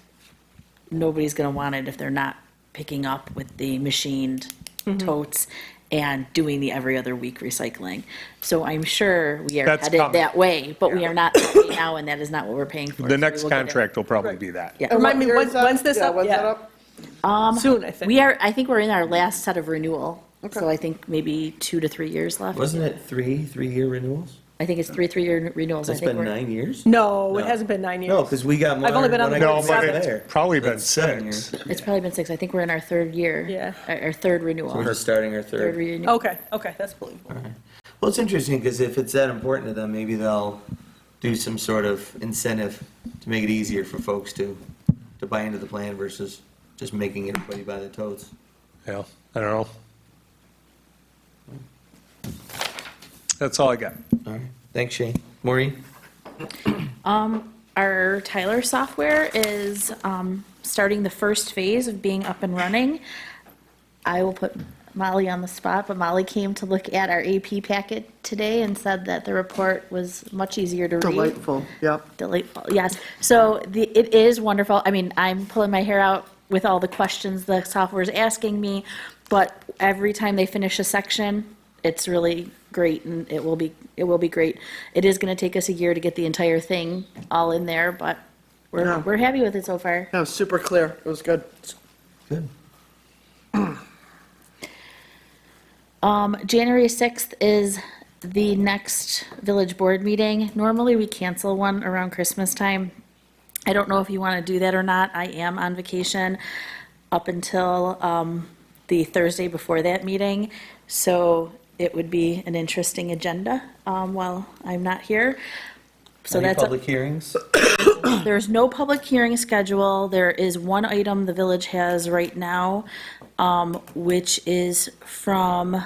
nobody's going to want it if they're not picking up with the machined totes and doing the every other week recycling. So I'm sure we are That's headed coming. that way, but we are not right now, and that is not what we're paying for. The So we next will get it. contract will probably be that. Yeah. Remind me, What year is that? when's this Yeah, up? when's that up? Soon, I think. I think we're in our last set of renewal. So I think maybe 2 to 3 years left. Wasn't it three-year renewals? I think it's 3 3-year renewals. I It's think been we're 9 years? No, it hasn't been 9 years. No, because we got more. I've only been on when the I No, was but there. it's probably been That's 7 6. years. It's probably been 6. I think we're in our 3rd year. Yeah. Our 3rd renewal. We're just starting our Third third. renewal. Okay, that's believable. Well, it's interesting because if it's that important to them, maybe they'll do some sort of incentive to make it easier for folks to buy into the plan versus just making everybody buy the totes. Yeah, I don't know. That's all I got. All right. Thanks, Shane. Maureen? Our Tyler software is starting the first phase of being up and running. I will put Molly on the spot, but Molly came to look at our AP packet today and said that the report was much easier to read. Delightful, yep. Delightful, yes. So it is wonderful. I mean, I'm pulling my hair out with all the questions the software is asking me, but every time they finish a section, it's really great, and it will be great. It is going to take us a year to get the entire thing all in there, but Yeah. we're happy with it so far. Yeah, it was super clear. It was good. Good. January 6th is the next village board meeting. Normally, we cancel one around Christmas time. I don't know if you want to do that or not. I am on vacation up until the Thursday before that meeting, so it would be an interesting agenda while I'm not here. So Any that's public hearings? There's no public hearing schedule. There is one item the village has right now, which is from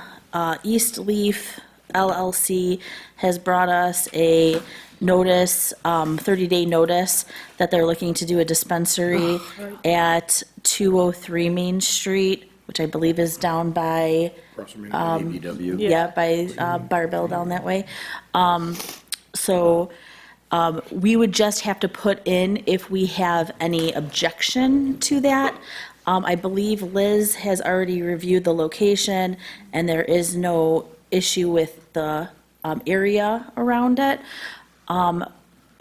East Leaf LLC has brought us a notice, 30-day notice, that they're looking to do a dispensary at 203 Main Street, which I believe is down by, ABW. yeah, by Barbell down that way. So we would just have to put in if we have any objection to that. I believe Liz has already reviewed the location, and there is no issue with the area around it.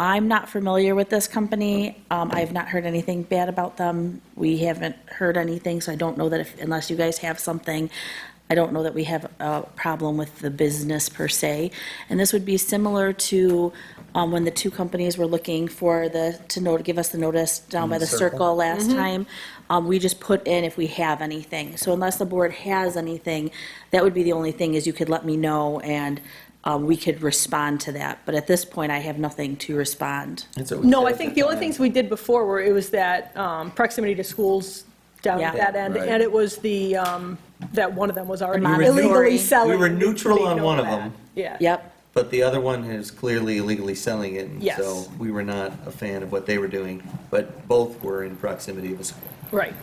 I'm not familiar with this company. I've not heard anything bad about them. We haven't heard anything, so I don't know that unless you guys have something, I don't know that we have a problem with the business per se. And this would be similar to when the two companies were looking for to give us the notice down by the circle last time. We just put in if we have anything. So unless the board has anything, that would be the only thing, is you could let me know and we could respond to that. But at this point, I have nothing to respond. No, I think the only things we did before were, it was that proximity to schools down at Yeah. that end, Right. and it was the, that one of them was already Monetary. illegally selling. We were neutral Made on note one of that. them. Yeah. Yep. But the other one is clearly illegally selling it, and Yes. so we were not a fan of what they were doing. But both were in proximity of a school. Right.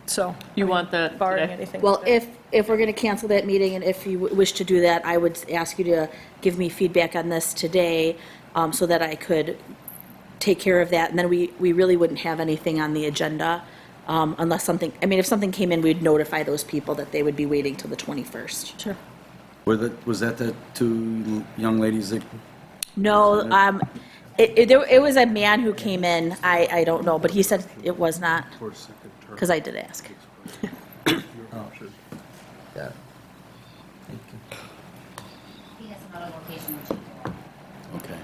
So, You want that barring today? anything. Well, if we're going to cancel that meeting, and if you wish to do that, I would ask you to give me feedback on this today, so that I could take care of that. And then we really wouldn't have anything on the agenda, unless something, I mean, if something came in, we'd notify those people that they would be waiting till the 21st. Sure. Was that the two young ladies that? No, it was a man who came in, I don't know, but he said it was not, because I did ask. Yeah. He has another location which he Okay.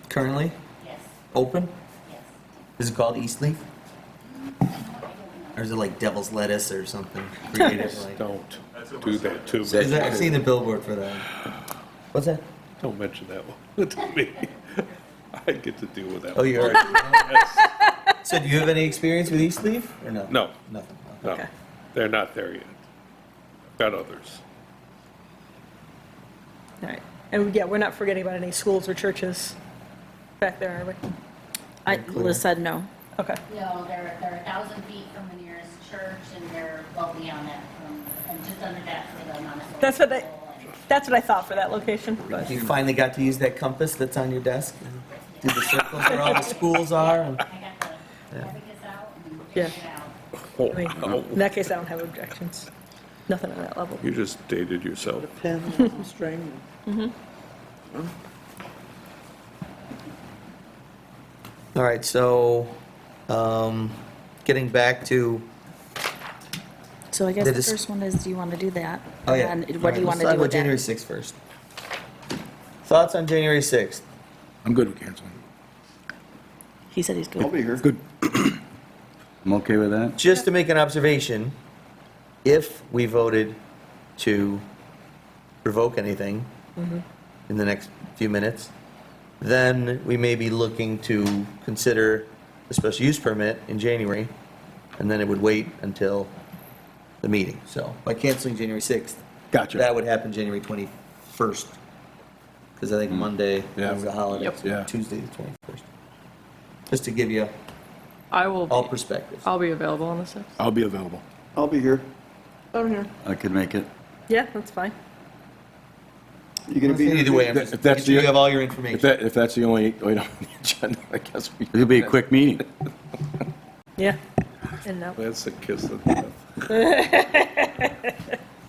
Currently Yes, open? yes. Is it called East Leaf? Or is it like Devil's Lettuce or something creative? Like? Don't do that to Is me. that- I've seen the billboard for that. What's that? Don't mention that one to me. I get to deal with that. Oh, one. you are. So do you have any experience with East Leaf or no? No. Nothing. No, Okay. they're not there yet. Got others. All right. And yeah, we're not forgetting about any schools or churches back there, are we? Liz said no. Okay. No, they're 1,000 feet from the nearest church, and they're well beyond that, and just under that for the amount of. That's what I thought for that location. But You finally got to use that compass that's on your desk? And do the circles where all the schools are? And, yeah. I mean, in that case, I don't have objections. Nothing on that level. You just dated yourself. Pin and string. all right, so getting back to, So I guess The the dis- first one is, do you want to do that? oh yeah. And then All what do you right, want to let's do talk with about January that? 6th first. Thoughts on January 6th? I'm good with canceling. He said he's good. I'll be here. Good. I'm okay with that. Just to make an observation, if we voted to revoke anything in the next few minutes, then we may be looking to consider a special use permit in January, and then it would wait until the meeting. So by canceling January 6th, Gotcha. that would happen January 21st, because I think Monday Yeah. is a holiday, Yep. so Yeah. Tuesday the 21st. Just to give you I will, all perspectives. I'll be available on the 6th. I'll be available. I'll be here. I'm here. I could make it. Yeah, that's fine. You gonna be here? Either way, I'm If just that's making sure the- you have all your information. If that's the only item on the agenda, I guess we. It'll be a quick meeting. Yeah. And no. That's a kiss of death.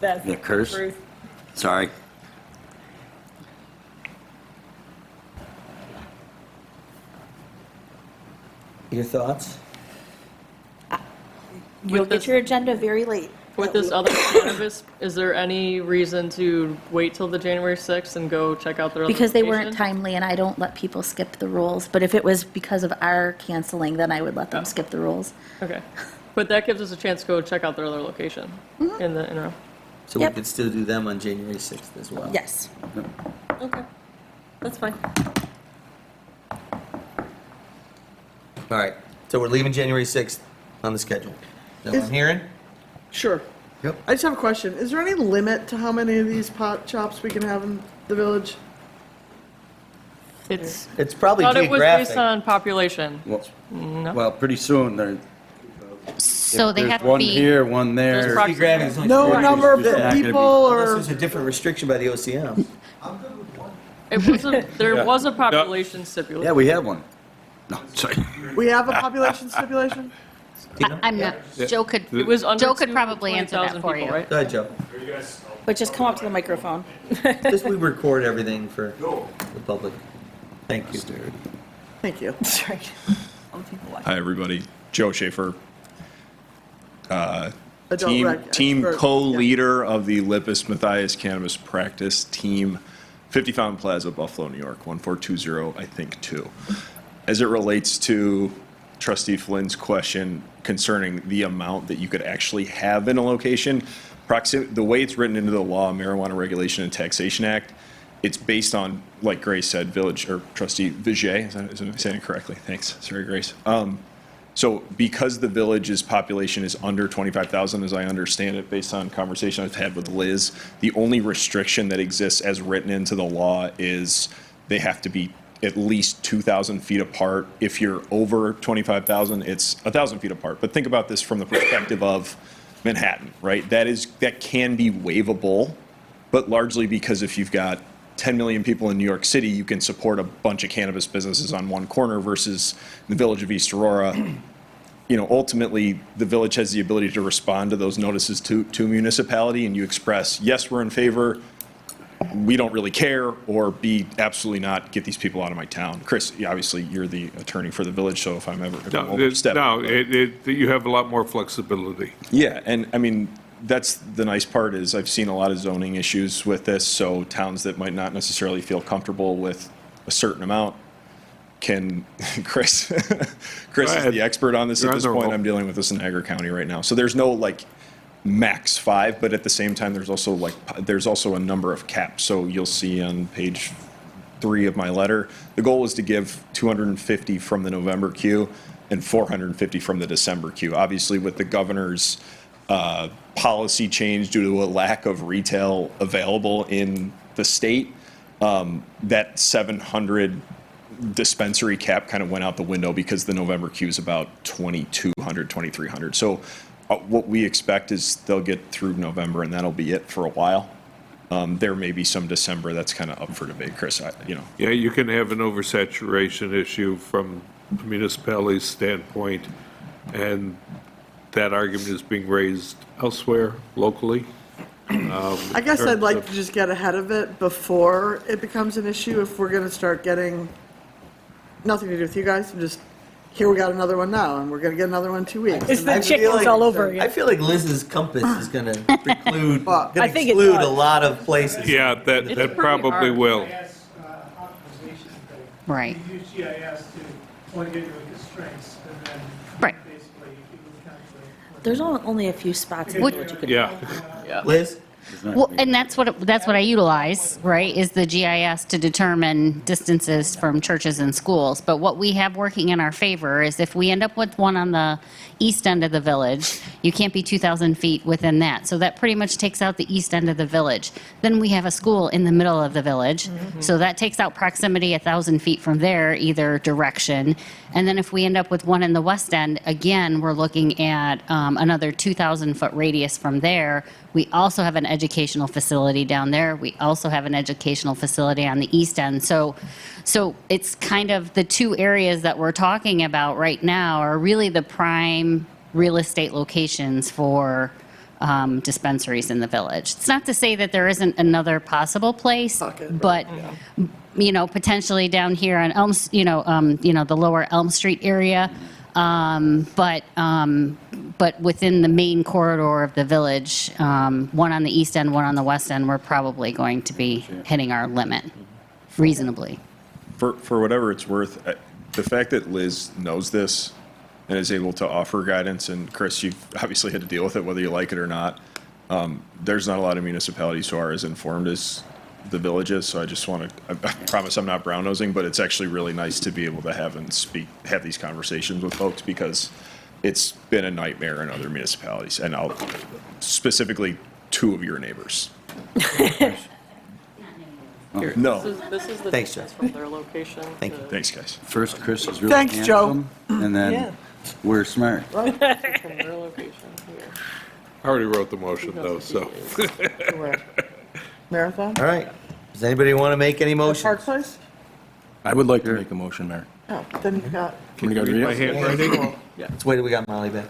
That's Yeah, curse. the truth. Sorry. Your thoughts? You'll With get this- your agenda very late. With this other cannabis, is there any reason to wait till the January 6th and go check out their other Because they weren't location? timely, and I don't let people skip the rules. But if it was because of our canceling, then I would let them skip the rules. Okay. But that gives us a chance to go check out their other location in the interim. So Yep. we could still do them on January 6th as well. Yes. Okay. That's fine. All right, so we're leaving January 6th on the schedule. Is that what Is- I'm hearing? Sure. Yep. I just have a question. Is there any limit to how many of these pot shops we can have in the village? It's, It's probably thought it was based geographic. on population. Well, No. well, pretty soon, there, So they there's have to one be. here, one there. There's Geographic is only No 40. number of It's not gonna be- people Unless or? there's a different restriction by the OCM. It was a, there Yeah. was a population stipulation. Yeah, we have one. No, sorry. We have a population stipulation? I'm not, Joe could, It was under Joe could probably answer that 20,000 for people, you. right? Go ahead, Joe. But just come up to the microphone. Just we record everything for the public. Thank you. Thank you. Sorry. Hi, everybody. Joe Schaefer, Adult rec team expert. co-leader of the Lippis Matthias Cannabis Practice Team, 50 Fountain Plaza, Buffalo, New York, 1420, I think, 2. As it relates to Trustee Flynn's question concerning the amount that you could actually have in a location, the way it's written into the law, Marijuana Regulation and Taxation Act, it's based on, like Grace said, village, or Trustee Vigier, is I saying it correctly? Thanks. Sorry, Grace. So because the village's population is under 25,000, as I understand it, based on conversation I've had with Liz, the only restriction that exists as written into the law is they have to be at least 2,000 feet apart. If you're over 25,000, it's 1,000 feet apart. But think about this from the perspective of Manhattan, right? That can be waivable, but largely because if you've got 10 million people in New York City, you can support a bunch of cannabis businesses on one corner versus the village of East Aurora. You know, ultimately, the village has the ability to respond to those notices to municipality, and you express, yes, we're in favor, we don't really care, or B, absolutely not, get these people out of my town. Chris, obviously, you're the attorney for the village, so if I'm overstepping. No, you have a lot more flexibility. Yeah, and I mean, that's the nice part is I've seen a lot of zoning issues with this, so towns that might not necessarily feel comfortable with a certain amount can, Chris is the expert on this You're at on this the point. roll. I'm dealing with this in Agri County right now. So there's no like max 5, but at the same time, there's also a number of caps. So you'll see on page 3 of my letter, the goal was to give 250 from the November queue and 450 from the December queue. Obviously, with the governor's policy change due to a lack of retail available in the state, that 700 dispensary cap kind of went out the window because the November queue is about 2,200, 2,300. So what we expect is they'll get through November and that'll be it for a while. There may be some December that's kind of up for debate, Chris, Yeah, you can have an oversaturation issue from the municipality's standpoint, and that argument is being raised elsewhere, locally. I guess I'd like to just get ahead of it before it becomes an issue, if we're gonna start getting, nothing to do with you guys, I'm just, here we got another one now, and we're gonna get another one in 2 weeks. It's and the I feel chickens like- all over again. I feel like Liz's compass is going to preclude, Well, going I to think it exclude a does. lot of places. Yeah, that probably will. Right. You use GIS to only get your constraints, and then Right. basically you can calculate. There's only a few spots in the What- village you could. Yeah. Liz? Well, and that's what I utilize, right, is the GIS to determine distances from churches and schools. But what we have working in our favor is if we end up with one on the east end of the village, you can't be 2,000 feet within that. So that pretty much takes out the east end of the village. Then we have a school in the middle of the village. So that takes out proximity 1,000 feet from there, either direction. And then if we end up with one in the west end, again, we're looking at another 2,000-foot radius from there. We also have an educational facility down there. We also have an educational facility on the east end. So it's kind of the two areas that we're talking about right now are really the prime real estate locations for dispensaries in the village. It's not to say that there isn't another possible place, but potentially down here on Elm, the lower Elm Street area. But within the main corridor of the village, one on the east end, one on the west end, we're probably going to be hitting our limit reasonably. For whatever it's worth, the fact that Liz knows this and is able to offer guidance, and Chris, you've obviously had to deal with it whether you like it or not. There's not a lot of municipalities who are as informed as the village is, so I just want to, I promise I'm not brown nosing, but it's actually really nice to be able to have these conversations with folks, because it's been a nightmare in other municipalities, and specifically 2 of your neighbors. No. This is the Thanks, distance Jeff. from their location. Thank you. Thanks, guys. First, Chris is really Thanks, Joe. handsome, and Yeah. then we're smart. From their location here. I already wrote the motion, though, so. Marathon? All right. Does anybody want to make any motions? Park Place? I would like to make a motion, Mayor. Oh, then you got, Can you guys read My it? handwriting? Let's wait till we got Molly back.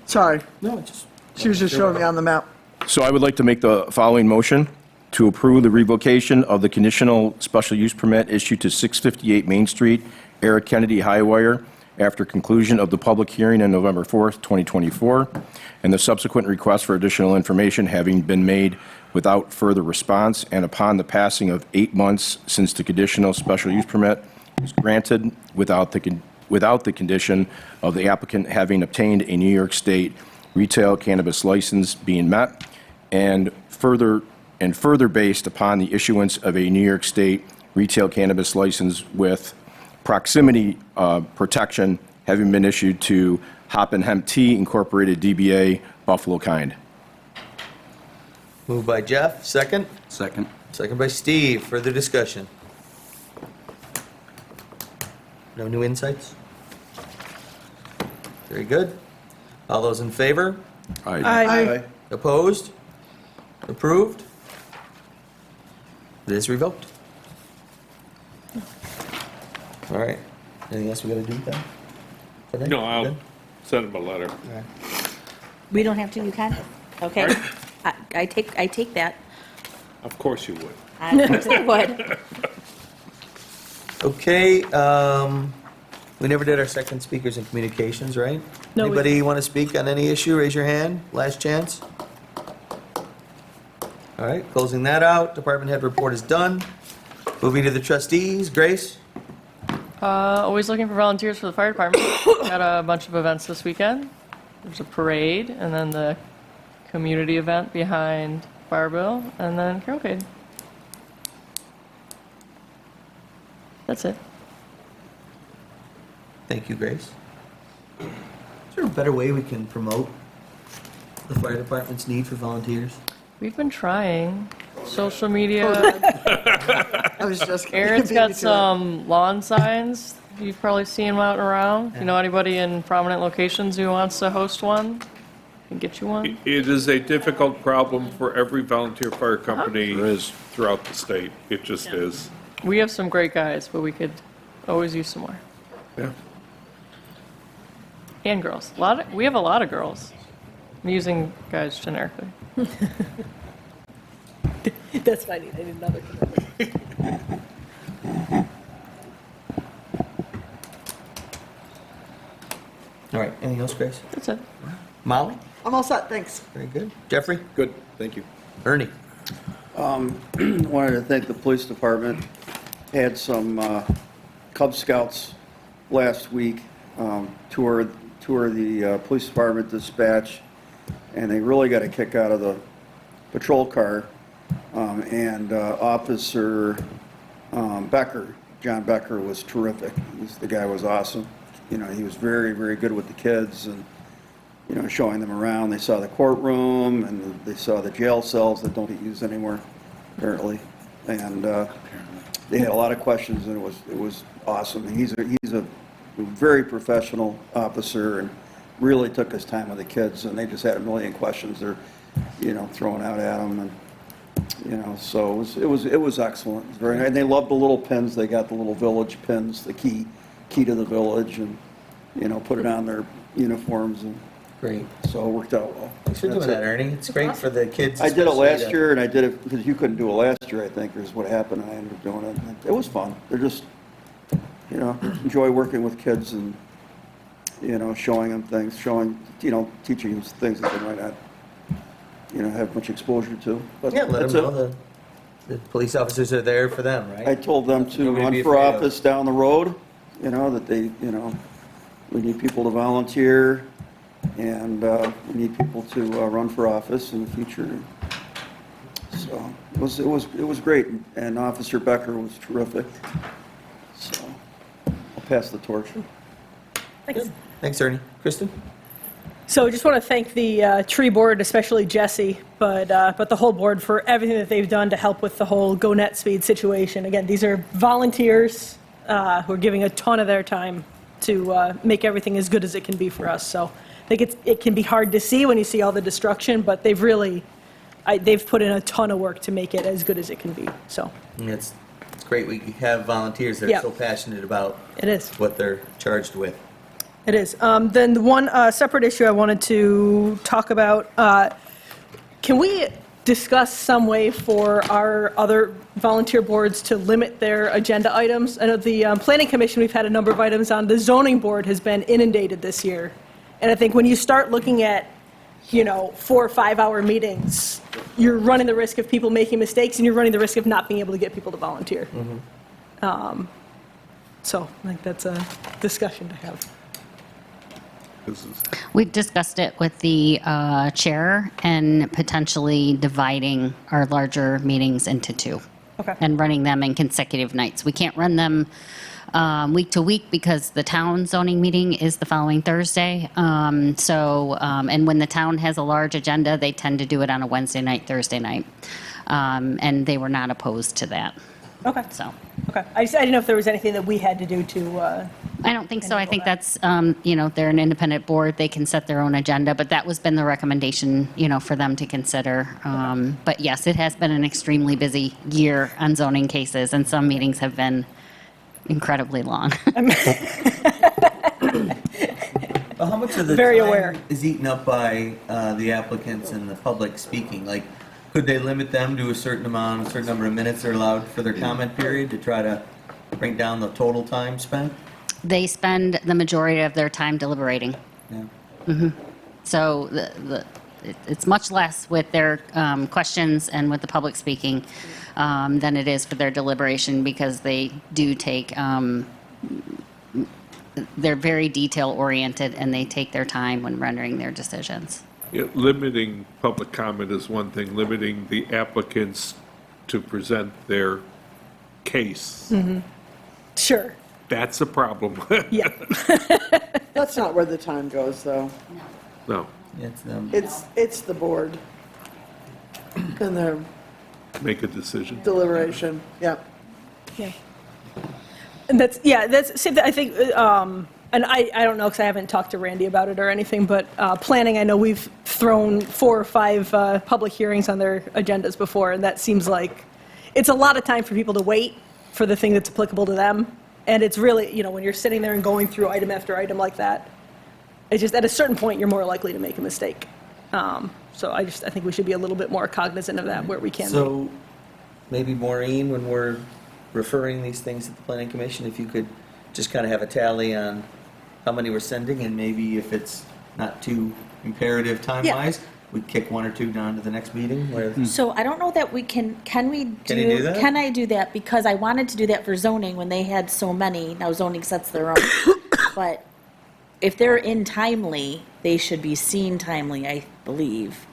sorry, No, just. she was just showing me on the map. So I would like to make the following motion: to approve the revocation of the conditional special use permit issued to 658 Main Street, Eric Kennedy Highwire, after conclusion of the public hearing on November 4th, 2024, and the subsequent request for additional information having been made without further response, and upon the passing of 8 months since the conditional special use permit was granted, without the condition of the applicant having obtained a New York State retail cannabis license being met, and further based upon the issuance of a New York State retail cannabis license with proximity protection having been issued to Hop and Hemp Tea Incorporated DBA Buffalo Kind. Moved by Jeff, second. Second. Second by Steve. Further discussion? No new insights? Very good. All those in favor? Aye. Opposed? Approved? It is revoked. All right. Anything else we gotta do with that? Today? No, I'll Good? send him a letter. We don't have to, you can? Okay. I take that. Of course you would. I would. Okay, we never did our second speakers and communications, right? No, we- Anybody want to speak on any issue? Raise your hand. Last chance. All right, closing that out. Department head report is done. Moving to the trustees. Grace? Always looking for volunteers for the fire department. Got a bunch of events this weekend. There's a parade, and then the community event behind Fire Bill, and then cavalcade. That's it. Thank you, Grace. Is there a better way we can promote the fire department's need for volunteers? We've been trying. Social media. I was just. Aaron's got some lawn signs. You've probably seen them out and around. If you know anybody in prominent locations who wants to host one, and get you one. It is a difficult problem for every volunteer fire company throughout the state. It just is. We have some great guys, but we could always use some more. Yeah. And girls. We have a lot of girls. I'm using guys generically. That's what I need. I need another commitment. All right, anything else, Grace? That's it. Molly? I'm all set, thanks. Very good. Jeffrey? Good, thank you. Ernie? Wanted to thank the police department. Had some Cub Scouts last week tour the police department dispatch, and they really got a kick out of the patrol car. Officer Becker, John Becker, was terrific. The guy was awesome. You know, he was very, very good with the kids and, you know, showing them around. They saw the courtroom and they saw the jail cells that don't get used anymore, apparently. And they had a lot of questions, and it was awesome. And he's a very professional officer and really took his time with the kids. And they just had a million questions they're, you know, throwing out at him. And you know, so it was excellent. It was very nice. And they loved the little pins. They got the little village pins, the key to the village, and you know, put it on their uniforms. And great. So it worked out well. Thanks for doing that, Ernie. It's great for the kids. I did it especially last year, and I did it because you couldn't do it last year, I think, is what happened. I ended up doing it. It was fun. They're just, you know, enjoy working with kids and, you know, showing them things, you know, teaching them things that they might not, you know, have much exposure to. But Yeah, let that's them it. know the police officers are there for them, right? I told them to Nobody to be run for afraid of. office down the road, you know, that they, you know, we need people to volunteer, and we need people to run for office in the future. So it was great, and Officer Becker was terrific. So I'll pass the torch. Thanks. Thanks, Ernie. Kristen? So I just want to thank the tree board, especially Jesse, but the whole board for everything that they've done to help with the whole Go Net Speed situation. Again, these are volunteers who are giving a ton of their time to make everything as good as it can be for us. So I think it can be hard to see when you see all the destruction, but they've really, they've put in a ton of work to make it as good as it can be. So And it's great we have volunteers that are Yeah. so passionate about it is. what they're charged with. It is. Then the one separate issue I wanted to talk about, can we discuss some way for our other volunteer boards to limit their agenda items? I know the Planning Commission, we've had a number of items on. The Zoning Board has been inundated this year. And I think when you start looking at, you know, 4 or 5 hour meetings, you're running the risk of people making mistakes, and you're running the risk of not being able to get people to volunteer. So I think that's a discussion to have. We've discussed it with the chair and potentially dividing our larger meetings into two. Okay. And running them in consecutive nights. We can't run them week to week because the town zoning meeting is the following Thursday. And when the town has a large agenda, they tend to do it on a Wednesday night, Thursday night. And they were not opposed to that. Okay. So. Okay. I didn't know if there was anything that we had to do to. I don't think so. I think that's, you know, they're an independent board. They can set their own agenda, but that was been the recommendation, you know, for them to consider. But yes, it has been an extremely busy year on zoning cases, and some meetings have been incredibly long. Well, how much of the Very time aware. is eaten up by the applicants and the public speaking? Like, could they limit them to a certain amount, a certain number of minutes they're allowed for their comment period to try to bring down the total time spent? They spend the majority of their time deliberating. Yeah. So it's much less with their questions and with the public speaking than it is for their deliberation, because they do take, they're very detail oriented, and they take their time when rendering their decisions. Yeah, limiting public comment is one thing, limiting the applicants to present their case, Sure. that's a problem. Yeah. That's not where the time goes, though. No. It's them. It's the board and their Make a decision. deliberation, yeah. Yeah. And that's same thing, I think, and I don't know because I haven't talked to Randy about it or anything, but planning, I know we've thrown 4 or 5 public hearings on their agendas before, and that seems like it's a lot of time for people to wait for the thing that's applicable to them. And it's really, you know, when you're sitting there and going through item after item like that, it's just at a certain point, you're more likely to make a mistake. So I think we should be a little bit more cognizant of that where we can be. So maybe Maureen, when we're referring these things to the planning commission, if you could just kind of have a tally on how many we're sending, and maybe if it's not too imperative time-wise, we kick 1 or 2 down to the next meeting where. So I don't know that we can we do? Can you do that? Can I do that? Because I wanted to do that for zoning when they had so many. Now zoning sets their own. But if they're in timely, they should be seen timely, I believe.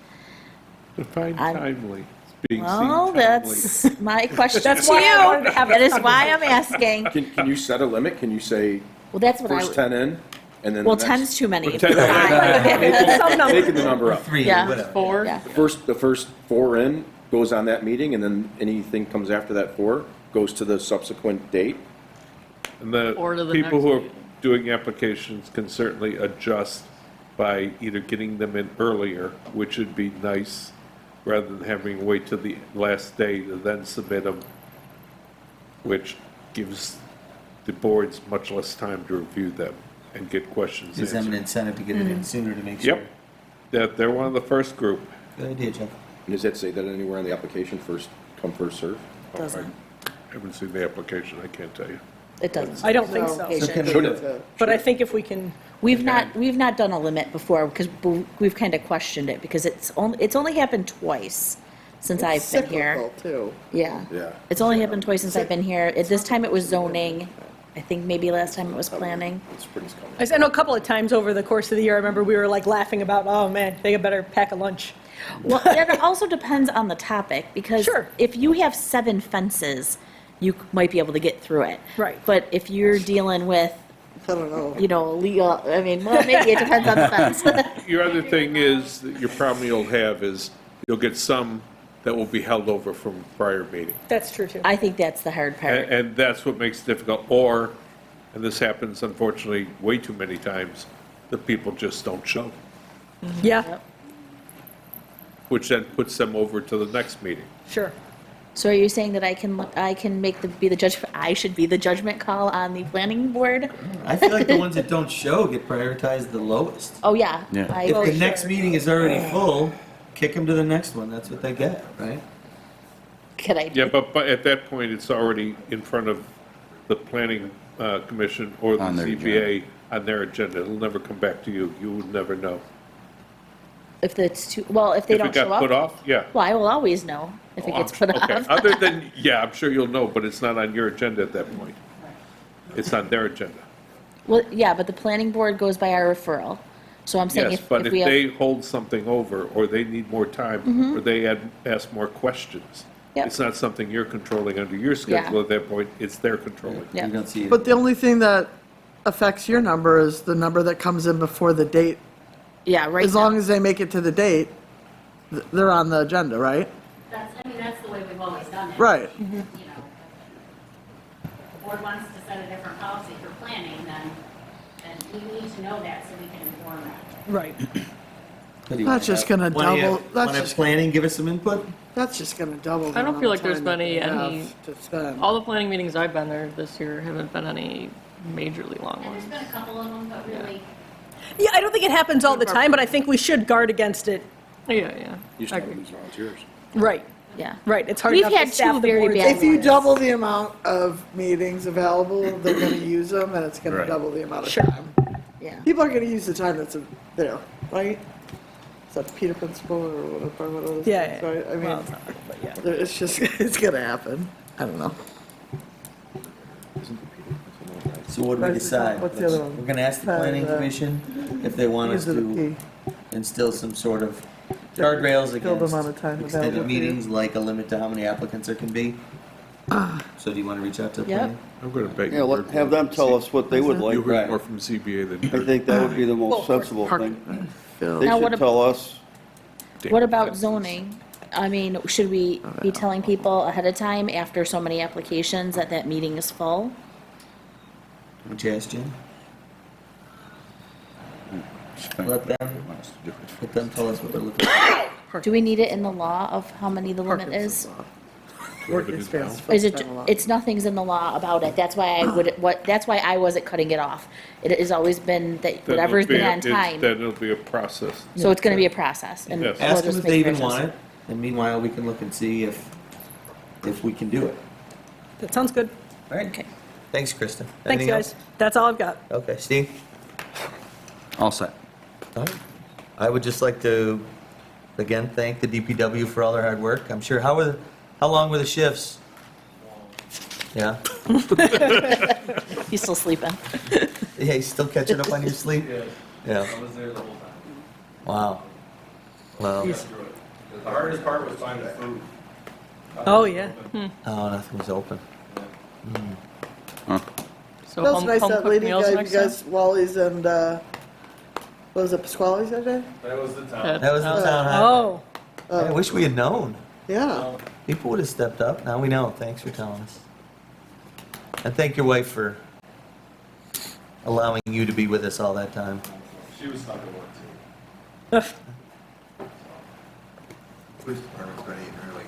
Define timely. It's being seen Well, timely. that's my question That's to why I wanted you. to have That this is why I'm asking. Can you set a limit? Can you say Well, that's what I first would. 10 in, and then Well, the next? 10's too many. Ten- Some number. Making the number up. 3 Yeah. or whatever. 4? Yeah. The first 4 in goes on that meeting, and then anything comes after that 4 goes to the subsequent date. And the Or to the people next who are meeting. doing applications can certainly adjust by either getting them in earlier, which would be nice, rather than having to wait till the last day to then submit them, which gives the boards much less time to review them and get questions Gives them an answered. incentive to get it in sooner to make sure. Yep, that they're one of the first group. Good idea, Jeff. And does that say that anywhere on the application, first come, first serve? Doesn't. I haven't seen the application, I can't tell you. It doesn't. I don't think so. Location. Should have. But I think if we can, We've not done a limit before because we've kind of questioned it because it's only happened twice since I've been here. Cyclical, too. Yeah. Yeah. It's only happened twice since I've been here. At this time it was zoning. I think maybe last time it was planning. It's pretty common. I know a couple of times over the course of the year, I remember we were like laughing about, oh man, they better pack a lunch. Well, it also depends on the topic because Sure. if you have 7 fences, you might be able to get through it. Right. But if you're dealing with, I don't know. you know, legal, I mean, well, maybe it depends on the fence. Your other thing is, that your problem you'll have is, you'll get some that will be held over from prior meeting. That's true too. I think that's the hard part. And that's what makes it difficult, or, and this happens unfortunately way too many times, the people just don't show, Yeah, which then puts them over to the next meeting. sure. So are you saying that I can be the judge, I should be the judgment call on the planning board? I feel like the ones that don't show get prioritized the lowest. Oh, yeah. Yeah. I- If the next meeting is already full, kick them to the next one. That's what they get, right? Could I? Yeah, but at that point, it's already in front of the planning commission or the On their ZBA on their agenda. It'll never come back to you. You would never know. If it's too, well, if they If it don't show got put up? off, yeah. Well, I will always know if it Oh, gets put okay. off. Other than, yeah, I'm sure you'll know, but it's not on your agenda at that point. It's on their agenda. Well, yeah, but the planning board goes by our referral. So I'm saying Yes, if but if we have. they hold something over, or they need more time, or they ask more questions, Yep. it's not something you're controlling under your schedule at that point, it's their controlling. Yeah. You don't see it. But the only thing that affects your number is the number that comes in before the date. Yeah, right. As long as they make it to the date, they're on the agenda, right? That's the way we've always done it. Right. You know, if the board wants to set a different policy for planning, then we need to know that so we can inform that. Right. What do you That's want? just gonna Wanna have- double- that's wanna have just- planning give us some input? That's just gonna double the I don't amount feel of like there's time been that they any, have to spend. all the planning meetings I've been there this year haven't been any majorly long And there's ones. been a couple of them, but really, Yeah, I don't think it happens all the time, but I think we should guard against it. Yeah. You I still agree. lose volunteers. Right, Yeah. right. It's hard We've enough to had staff two the very boards. bad If you ones. double the amount of meetings available, they're gonna use them, and it's gonna Right. double the amount of Sure. time. Yeah. People are gonna use the time that's there, right? Is that the Peter principle or whatever it is? Yeah, yeah. Right? I mean, Well, it's not, but yeah. it's just, it's gonna happen. I don't know. So what do we decide? What's the other one? We're gonna ask the planning commission if they want us Use it at to instill some sort of guardrails Fill the against amount of time extended available to you. meetings, like a limit to how many applicants there can be. So do you wanna reach out to the Yep. planning? I'm gonna bet Yeah, you let, heard have more them from tell us what they would You like. heard Right. more from ZBA than you I heard. think that would be the Well, most of course, sensible thing. They Now, what should ab- tell us. What about zoning? I mean, should we be telling people ahead of time after so many applications that that meeting is full? Would you ask Jim? let them tell us what they're looking for. Do we need it in the law of how many the limit is? Working space. Is it, it's nothing's in the law about it, that's why that's why I wasn't cutting it off. It has always been that Then whatever's it'll be been a- on time, Then it'll be a process. so it's gonna be a process, and we'll Yes. Ask them just if make they even revisions. want it, and meanwhile, we can look and see if we can do it. That sounds good. All right? Okay. Thanks, Kristen. Thanks, Anything guys. That's all I've got. else? Okay, Steve? All set. All right. I would just like to, again, thank the DPW for all their hard work. I'm sure, how long were the shifts? Yeah? He's still sleeping. Yeah, you still catching up on your sleep? Yeah. I was there the whole time. Wow. Wow. The hardest part was finding food. Oh, yeah. Oh, nothing was open. So That was home nice, home that cooked lady meals gave you next time? guys Wally's and, what was it, Pasquale's that day? That was the town. That was the town highway. Oh, I wish we had known. Yeah. People would have stepped up. Now we know. Thanks for telling us. And thank your wife for allowing you to be with us all that time. She was stuck at work too. Police department's been eating really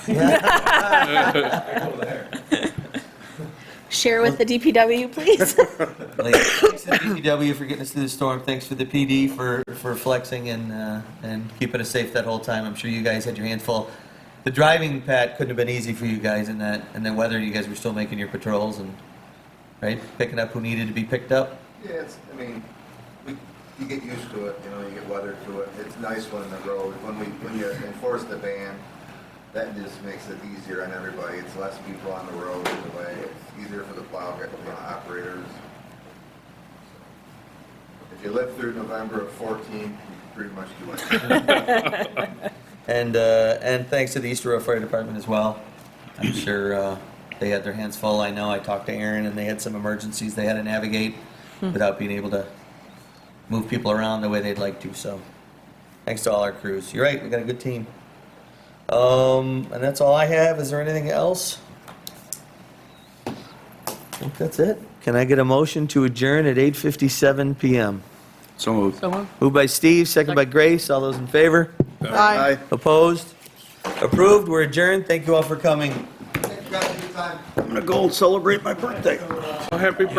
good. I go there. Share with the DPW, please. Thanks to the DPW for getting us through the storm. Thanks for the PD for flexing and keeping us safe that whole time. I'm sure you guys had your hands full. The driving, Pat, couldn't have been easy for you guys in that weather. You guys were still making your patrols and, right, picking up who needed to be picked up. Yeah, I mean, you get used to it, you get weathered to it. It's nice when the road, when you enforce the ban, that just makes it easier on everybody. It's less people on the road in the way. It's easier for the plow operators. If you live through November of 14, you can pretty much do it. And thanks to the Easter Road Fire Department as well. I'm sure they had their hands full. I know I talked to Aaron and they had some emergencies they had to navigate without being able to move people around the way they'd like to. So thanks to all our crews. You're right, we got a good team. And that's all I have. Is there anything else? I think that's it. Can I get a motion to adjourn at 8:57 PM? So moved. So moved. Moved by Steve, second by Grace. All those in favor? Aye. Opposed? Approved. We're adjourned. Thank you all for coming. I'm gonna go and celebrate my birthday. Happy birthday.